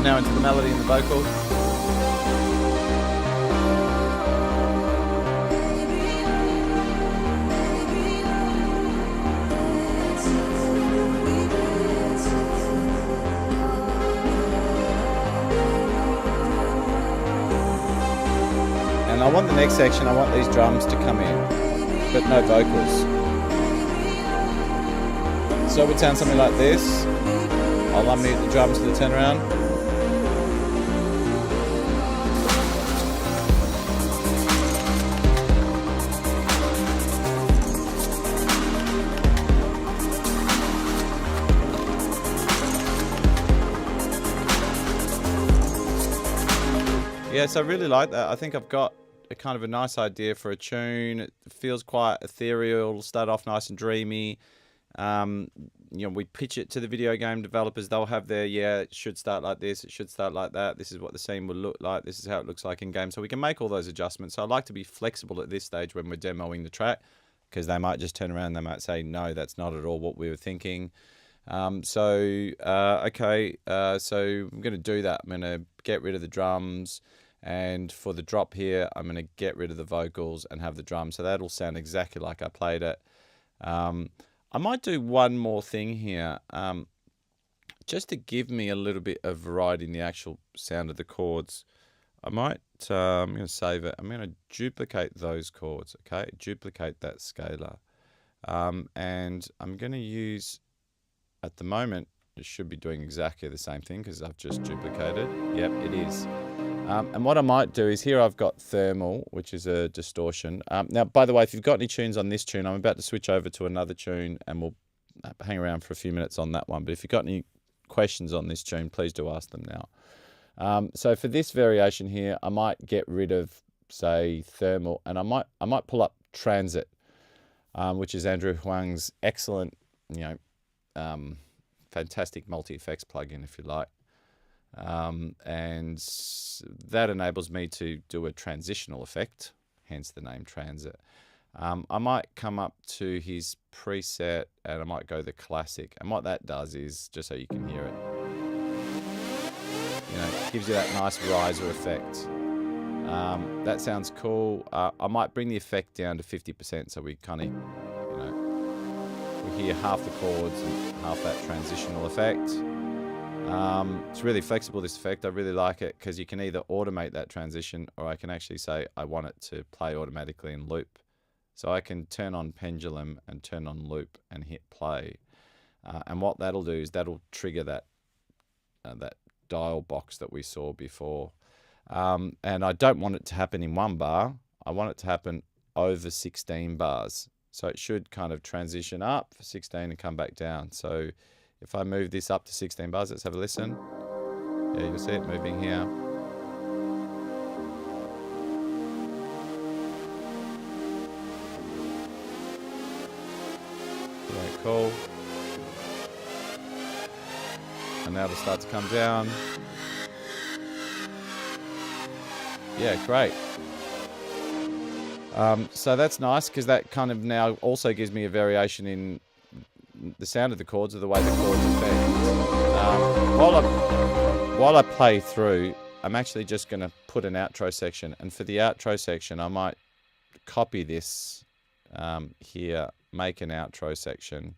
Now into the melody and the vocal. And I want the next section, I want these drums to come in, but no vocals. So it would sound something like this. I'll unmute the drums for the turnaround. Yes, I really like that. I think I've got a kind of a nice idea for a tune. It feels quite ethereal, start off nice and dreamy. We pitch it to the video game developers. They'll have their, it should start like this, it should start like that. This is what the scene will look like. This is how it looks like in game. So we can make all those adjustments. So I like to be flexible at this stage when we're demoing the track, because they might just turn around and they might say, no, that's not at all what we were thinking. So I'm going to do that. I'm going to get rid of the drums. And for the drop here, I'm going to get rid of the vocals and have the drums. So that'll sound exactly like I played it. I might do one more thing here, just to give me a little bit of variety in the actual sound of the chords. I might, I'm going to save it. I'm going to duplicate those chords, okay? Duplicate that scalar. And I'm going to use, at the moment, it should be doing exactly the same thing because I've just duplicated. Yep, it is. And what I might do is here I've got thermal, which is a distortion. Now, by the way, if you've got any tunes on this tune, I'm about to switch over to another tune and we'll hang around for a few minutes on that one. But if you've got any questions on this tune, please do ask them now. So for this variation here, I might get rid of, say, thermal, and I might pull up transit, which is Andrew Huang's excellent, fantastic multi-effects plugin, if you like. And that enables me to do a transitional effect, hence the name transit. I might come up to his preset and I might go the classic, and what that does is, just so you can hear it, gives you that nice riser effect. That sounds cool. I might bring the effect down to 50% so we kind of, we hear half the chords and half that transitional effect. It's really flexible, this effect. I really like it because you can either automate that transition, or I can actually say I want it to play automatically in loop. So I can turn on pendulum and turn on loop and hit play. And what that'll do is that'll trigger that dial box that we saw before. And I don't want it to happen in one bar. I want it to happen over 16 bars. So it should kind of transition up for 16 and come back down. So if I move this up to 16 bars, let's have a listen. Yeah, you'll see it moving here. Yeah, cool. And now it'll start to come down. Yeah, great. So that's nice because that kind of now also gives me a variation in the sound of the chords, or the way the chords affect. While I play through, I'm actually just going to put an outro section, and for the outro section I might copy this here, make an outro section,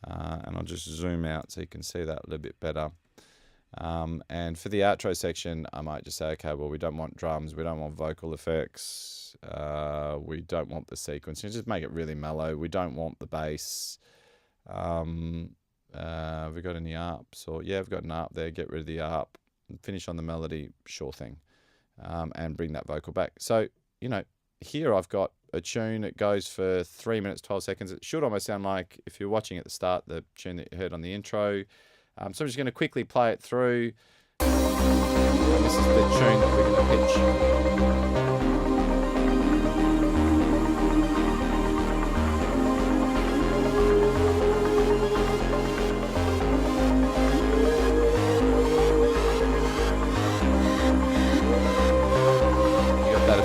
and I'll just zoom out so you can see that a little bit better. And for the outro section I might just say, okay, well, we don't want drums, we don't want vocal effects, we don't want the sequencing, just make it really mellow, we don't want the bass. Have we got any arps? Or yeah, I've got an arp there, get rid of the arp, finish on the melody, sure thing, and bring that vocal back. So, you know, here I've got a tune that goes for 3 minutes 12 seconds. It should almost sound like, if you're watching at the start, the tune that you heard on the intro. So I'm just going to quickly play it through. And this is the tune that we're going to pitch.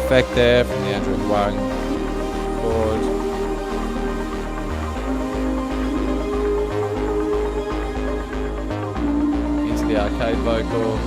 Effect there from the Android One chord. Into the arcade vocal.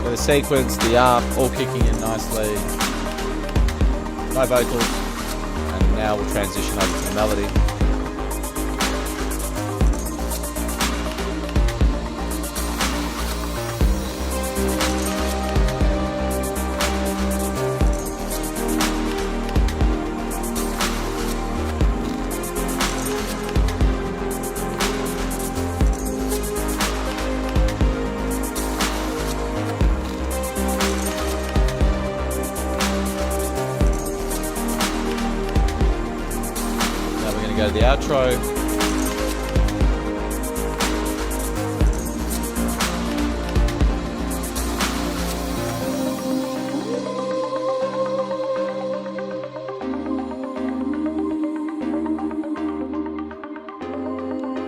The sequence, the arp, all kicking in nicely. No vocals, and now we'll transition over to the melody. Go to the outro.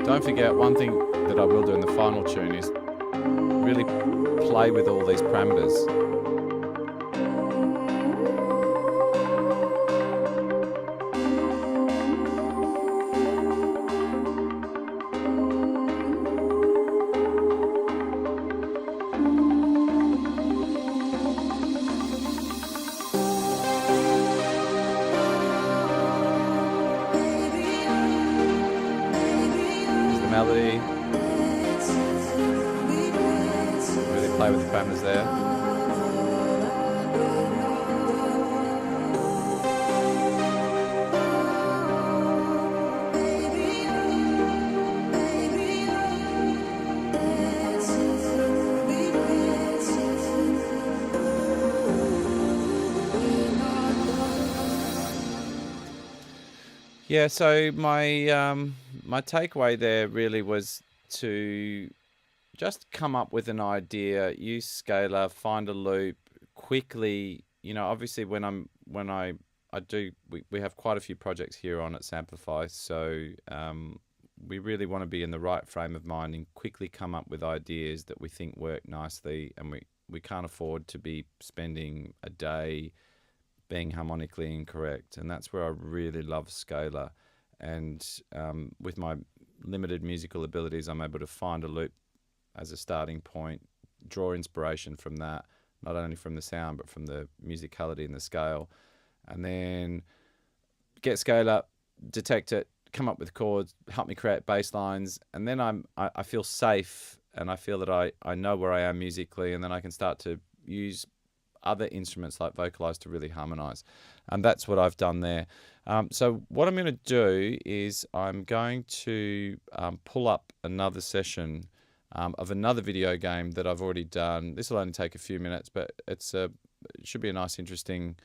Don't forget, one thing that I will do in the final tune is really play with all these parameters. Melody. Really play with the parameters there. Yeah, so my takeaway there really was to just come up with an idea, use Scalar, find a loop quickly. You know, obviously when I do, we have quite a few projects here on at Samplify, so we really want to be in the right frame of mind and quickly come up with ideas that we think work nicely, and we can't afford to be spending a day being harmonically incorrect, and that's where I really love Scalar. And with my limited musical abilities, I'm able to find a loop as a starting point, draw inspiration from that, not only from the sound but from the musicality and the scale, and then get Scalar, detect it, come up with chords, help me create bass lines, and then I feel safe, and I feel that I know where I am musically, and then I can start to use other instruments like vocalize to really harmonize. And that's what I've done there. So what I'm going to do is I'm going to pull up another session of another video game that I've already done. This will only take a few minutes, but it should be a nice, interesting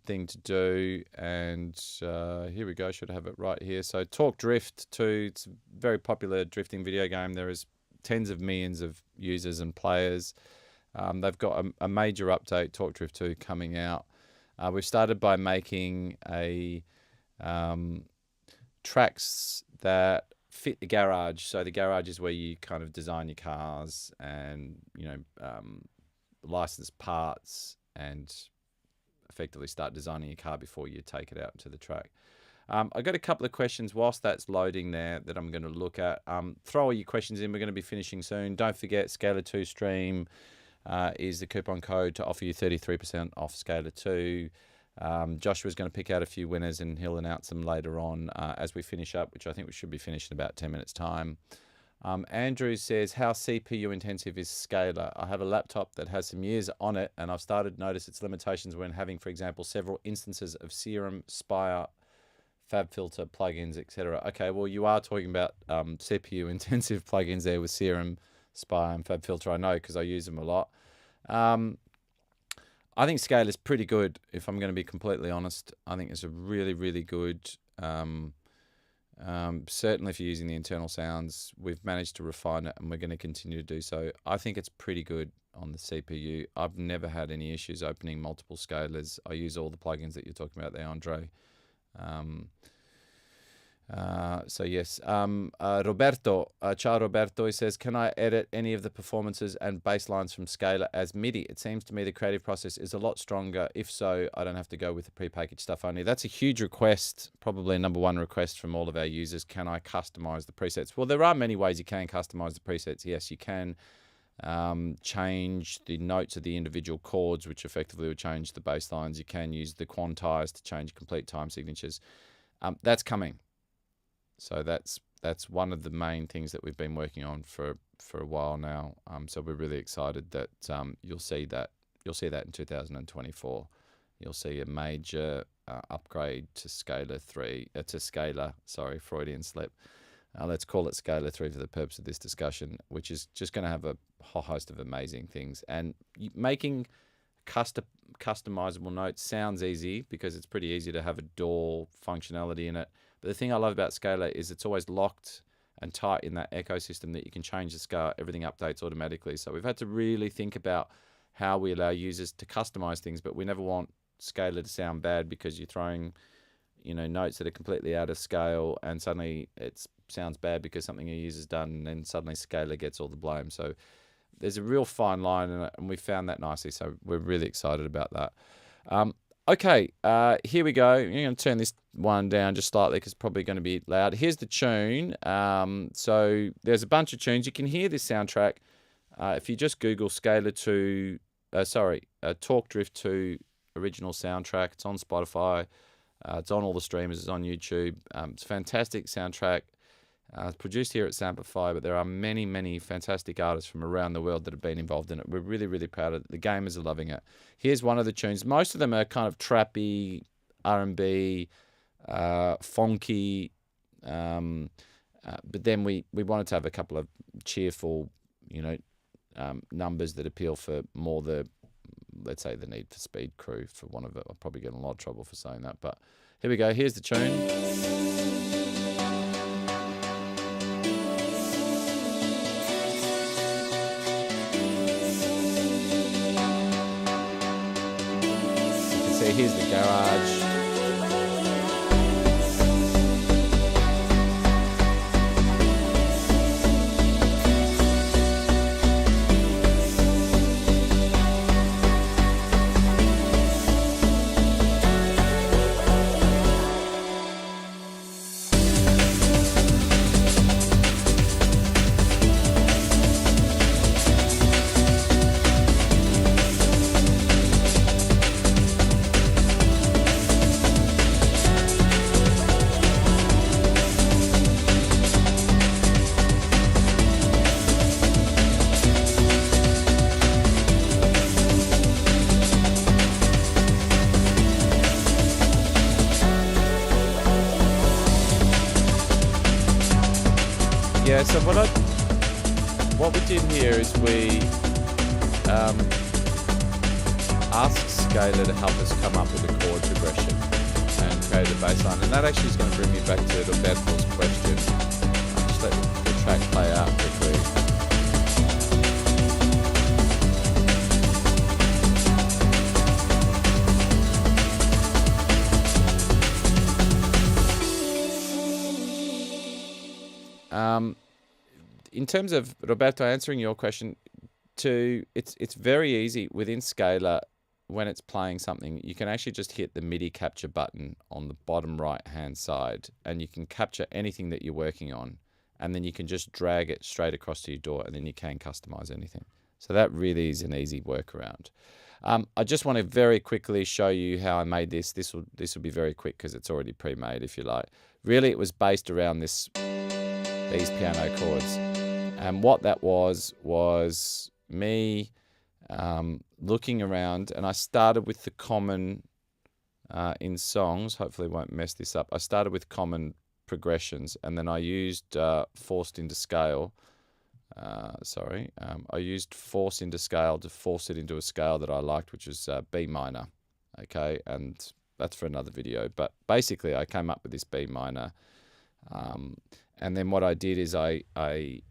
thing to do. And here we go. Should have it right here. So Talk Drift 2. It's a very popular drifting video game. There is tens of millions of users and players. They've got a major update, Talk Drift 2, coming out. We've started by making tracks that fit the garage. So the garage is where you kind of design your cars and, license parts and effectively start designing your car before you take it out to the track. I've got a couple of questions whilst that's loading there that I'm going to look at. Throw all your questions in. We're going to be finishing soon. Don't forget, Scalar 2 Stream is the coupon code to offer you 33% off Scalar 2. Joshua's going to pick out a few winners and he'll announce them later on as we finish up, which I think we should be finished in about 10 minutes' time. Andrew says, how CPU intensive is Scalar? I have a laptop that has some years on it, and I've started to notice its limitations when having, for example, several instances of Serum, Spire, FabFilter, plugins, etc. Okay, well, you are talking about CPU intensive plugins there with Serum, Spire, and FabFilter. I know because I use them a lot. I think Scalar is pretty good, if I'm going to be completely honest. I think it's a really, really good... certainly if you're using the internal sounds, we've managed to refine it and we're going to continue to do so. I think it's pretty good on the CPU. I've never had any issues opening multiple scalars. I use all the plugins that you're talking about there, Andre. So yes, Roberto, ciao Roberto, he says, can I edit any of the performances and bass lines from Scalar as MIDI? It seems to me the creative process is a lot stronger. If so, I don't have to go with the prepackaged stuff only. That's a huge request, probably a #1 request from all of our users. Can I customize the presets? Well, there are many ways you can customize the presets. Yes, you can change the notes of the individual chords, which effectively will change the bass lines. You can use the quantize to change complete time signatures. That's coming. So that's one of the main things that we've been working on for a while now. So we're really excited that you'll see that in 2024. You'll see a major upgrade to Scalar 3 to Scalar. Sorry, Freudian slip. Let's call it Scalar 3 for the purpose of this discussion, which is just going to have a whole host of amazing things. And making customizable notes sounds easy because it's pretty easy to have a DAW functionality in it. But the thing I love about Scalar is it's always locked and tight in that ecosystem that you can change the scale. Everything updates automatically. So we've had to really think about how we allow users to customize things, but we never want Scalar to sound bad because you're throwing, notes that are completely out of scale and suddenly it sounds bad because something a user's done and then suddenly Scalar gets all the blame. So there's a real fine line in it, and we found that nicely. So we're really excited about that. Okay, here we go. I'm going to turn this one down just slightly because it's probably going to be loud. Here's the tune. So there's a bunch of tunes. You can hear this soundtrack if you just Google Scalar 2, Talk Drift 2 original soundtrack. It's on Spotify. It's on all the streamers. It's on YouTube. It's a fantastic soundtrack. It's produced here at Samplify, but there are many, many fantastic artists from around the world that have been involved in it. We're really, really proud of it. The gamers are loving it. Here's one of the tunes. Most of them are kind of trappy, R&B, funky, but then we wanted to have a couple of cheerful, numbers that appeal for more let's say the Need for Speed crew, for one of it. I'll probably get in a lot of trouble for saying that, but here we go. Here's the tune. Here's the garage. so what we did here is we asked Scalar to help us come up with a chord progression and create a bass line. And that actually is going to bring me back to Roberto's question. Just let the track play out quickly. In terms of Roberto answering your question, it's very easy within Scalar. When it's playing something, you can actually just hit the MIDI capture button on the bottom right hand side, and you can capture anything that you're working on, and then you can just drag it straight across to your DAW, and then you can customize anything. So that really is an easy workaround. I just want to very quickly show you how I made this. This will be very quick because it's already pre-made, if you like. Really, it was based around these piano chords, and what that was me looking around, and I started with the common in songs. Hopefully, I won't mess this up. I started with common progressions, and then I used forced into scale. I used force into scale to force it into a scale that I liked, which was B minor. Okay, and that's for another video. But basically, I came up with this B minor. And then what I did is I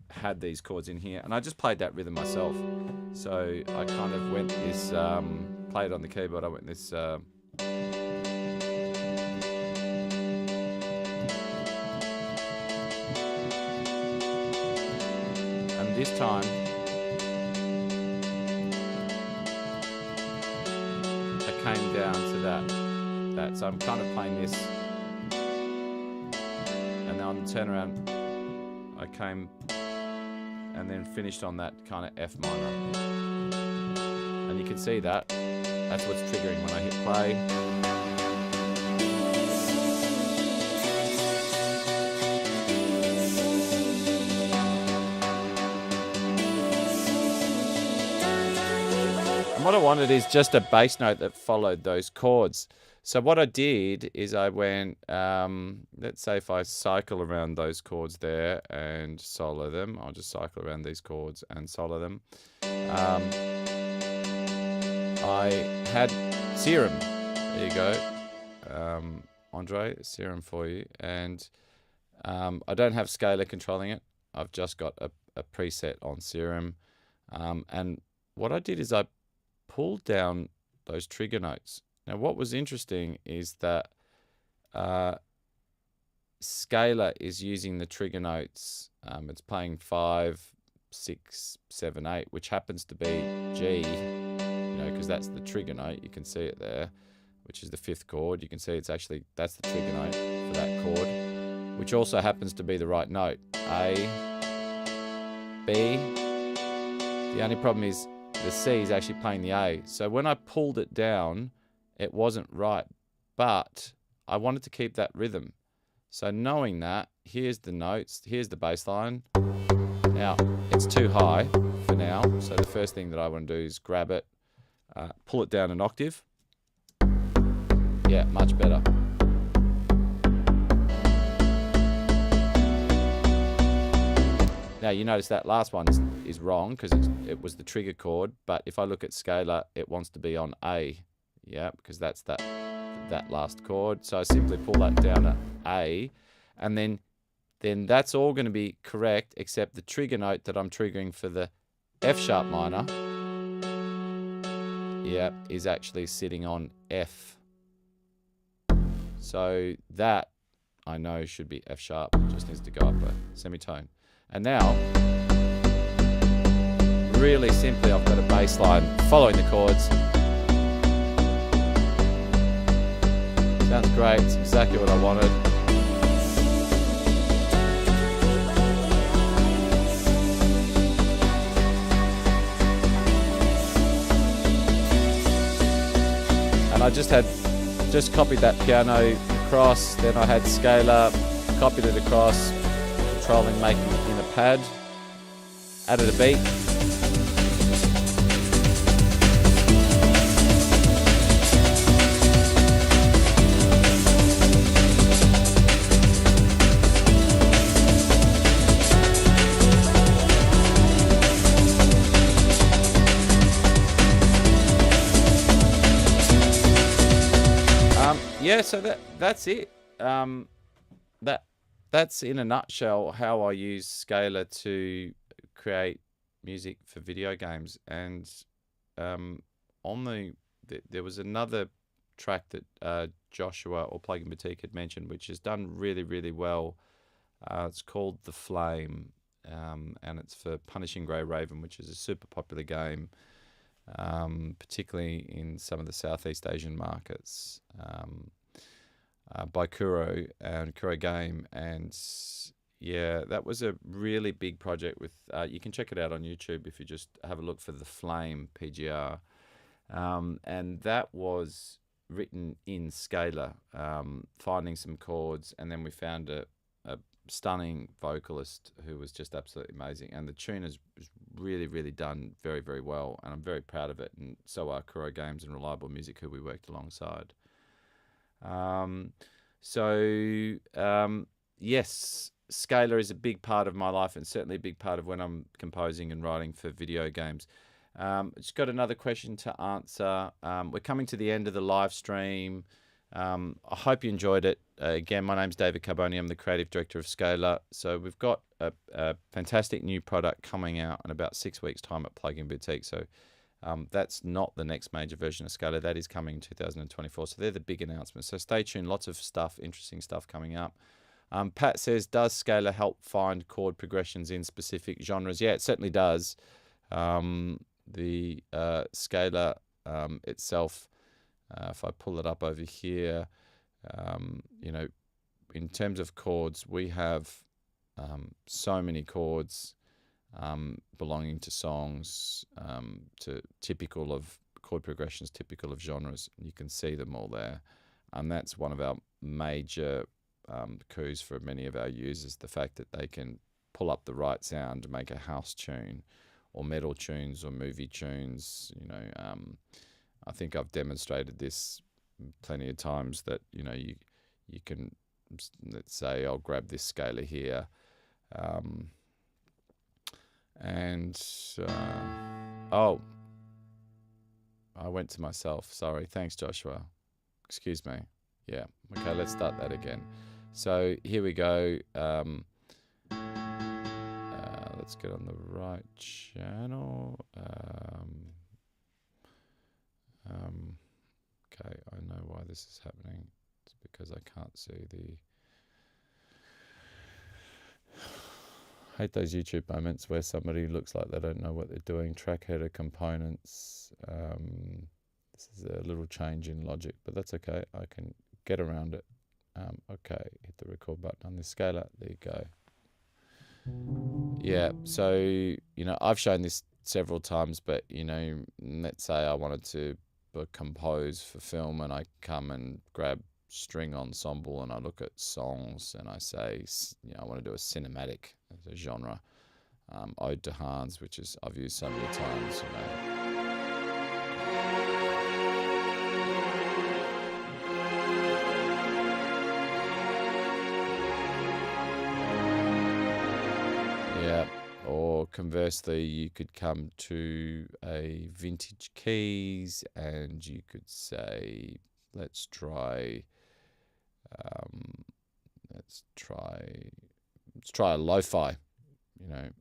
had these chords in here, and I just played that rhythm myself. So I kind of went this, played on the keyboard, I went this, and this time, I came down to that. So I'm kind of playing this. And then on the turnaround, I came and then finished on that kind of F minor. And you can see that. That's what's triggering when I hit play. And what I wanted is just a bass note that followed those chords. So what I did is I went, let's say if I cycle around those chords there and solo them, I'll just cycle around these chords and solo them. I had Serum, there you go, Andre, Serum for you. And I don't have Scalar controlling it. I've just got a preset on Serum. And what I did is I pulled down those trigger notes. Now, what was interesting is that Scalar is using the trigger notes. It's playing 5, 6, 7, 8, which happens to be G, you know, because that's the trigger note. You can see it there, which is the 5th chord. You can see that's the trigger note for that chord, which also happens to be the right note. A, B. The only problem is the C is actually playing the A. So when I pulled it down, it wasn't right, but I wanted to keep that rhythm. So knowing that, here's the notes, here's the bass line. Now, it's too high for now, so the first thing that I want to do is grab it, pull it down an octave. Yeah, much better. Now, you notice that last one is wrong because it was the trigger chord, but if I look at Scalar, it wants to be on A. Yeah, because that's that last chord. So I simply pull that down to A, and then that's all going to be correct except the trigger note that I'm triggering for the F sharp minor, yeah, is actually sitting on F. So that I know should be F sharp. It just needs to go up a semitone. And now, really simply, I've got a bass line following the chords. Sounds great, it's exactly what I wanted. And I just copied that piano across, then I had Scalar, copied it across, controlling, making it in a pad, added a beat. yeah, so that's it. That that's in a nutshell how I use Scalar to create music for video games. And on there was another track that Joshua or Plugin Boutique had mentioned, which has done really, really well. It's called The Flame, and it's for Punishing Grey Raven, which is a super popular game, particularly in some of the Southeast Asian markets, by Kuro and Kuro Game. And yeah, that was a really big project with, you can check it out on YouTube if you just have a look for The Flame PGR. And that was written in Scalar, finding some chords, and then we found a stunning vocalist who was just absolutely amazing. And the tune is really, really done very, very well, and I'm very proud of it. And so are Kuro Games and Reliable Music, who we worked alongside. Yes, Scalar is a big part of my life, and certainly a big part of when I'm composing and writing for video games. Just got another question to answer. We're coming to the end of the live stream. I hope you enjoyed it. Again, my name's Davide Carbone. I'm the creative director of Scalar. So we've got a fantastic new product coming out in about 6 weeks' time at Plugin Boutique. So that's not the next major version of Scalar. That is coming in 2024. So they're the big announcements. So stay tuned. Lots of stuff, interesting stuff coming up. Pat says, does Scalar help find chord progressions in specific genres? Yeah, it certainly does. The Scalar itself, if I pull it up over here, in terms of chords, we have so many chords belonging to songs, to typical of chord progressions, typical of genres. You can see them all there. And that's one of our major coups for many of our users, the fact that they can pull up the right sound to make a house tune or metal tunes or movie tunes. I think I've demonstrated this plenty of times that, you can, let's say I'll grab this scalar here, oh, I went to myself. Sorry. Thanks, Joshua. Excuse me. Yeah. Okay, let's start that again. So here we go. Let's get on the right channel. Okay, I know why this is happening. It's because I can't see the... I hate those YouTube moments where somebody looks like they don't know what they're doing. Track header components. This is a little change in logic, but that's okay. I can get around it. Okay, hit the record button on the scalar. There you go. Yeah, so, I've shown this several times, but, let's say I wanted to compose for film, and I come and grab string ensemble and I look at songs and I say, I want to do a cinematic as a genre. Ode to Hans, which is I've used so many times, Yeah, or conversely, you could come to a vintage keys and you could say, let's try a lo-fi, and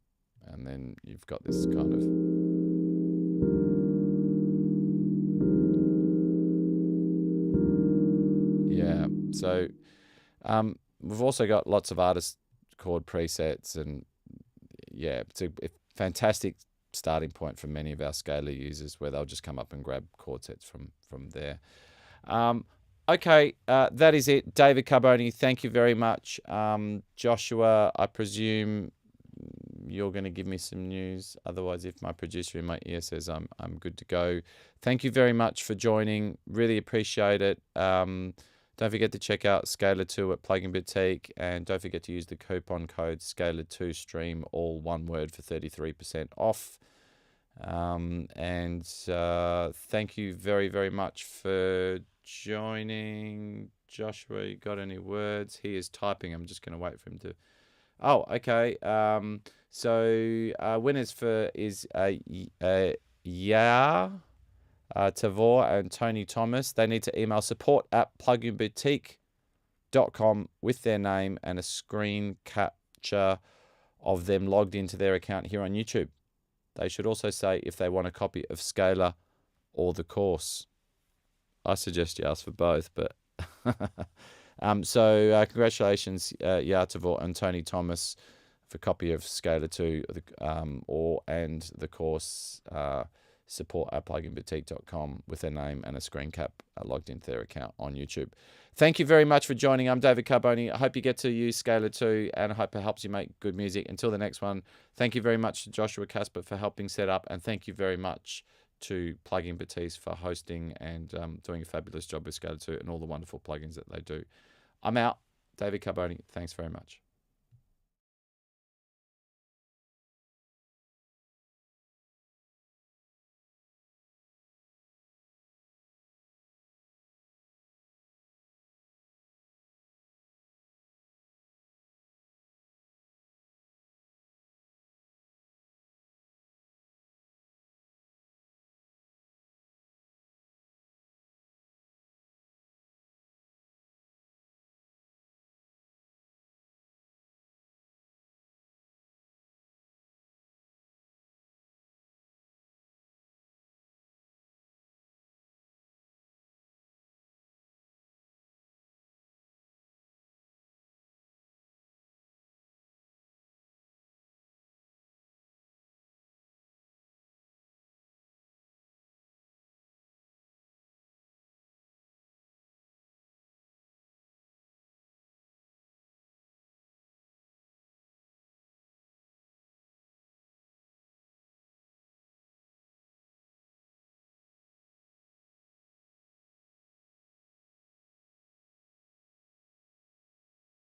then you've got this kind of... Yeah, so we've also got lots of artist chord presets, and yeah, it's a fantastic starting point for many of our Scalar users, where they'll just come up and grab chord sets from there. Okay, that is it. David Carbone, thank you very much. Joshua, I presume you're going to give me some news. Otherwise, if my producer in my ear says I'm good to go. Thank you very much for joining. Really appreciate it. Don't forget to check out Scalar 2 at Plugin Boutique, and don't forget to use the coupon code Scalar2Stream, all one word, for 33% off. Thank you very, very much for joining. Joshua, you got any words? He is typing. I'm just going to wait for him to... Oh, okay. So winners is Tavor and Tony Thomas. They need to email support@pluginboutique.com with their name and a screen capture of them logged into their account here on YouTube. They should also say if they want a copy of Scalar or the course. I suggest you ask for both, but congratulations, Tavor and Tony Thomas, for a copy of Scalar 2 and the course. Support@pluginboutique.com with their name and a screen cap logged into their account on YouTube. Thank you very much for joining. I'm David Carbone. I hope you get to use Scalar 2 and I hope it helps you make good music. Until the next one, thank you very much to Joshua Casper for helping set up, and thank you very much to Plugin Baptiste for hosting and doing a fabulous job with Scalar 2 and all the wonderful plugins that they do. I'm out. David Carbone. Thanks very much.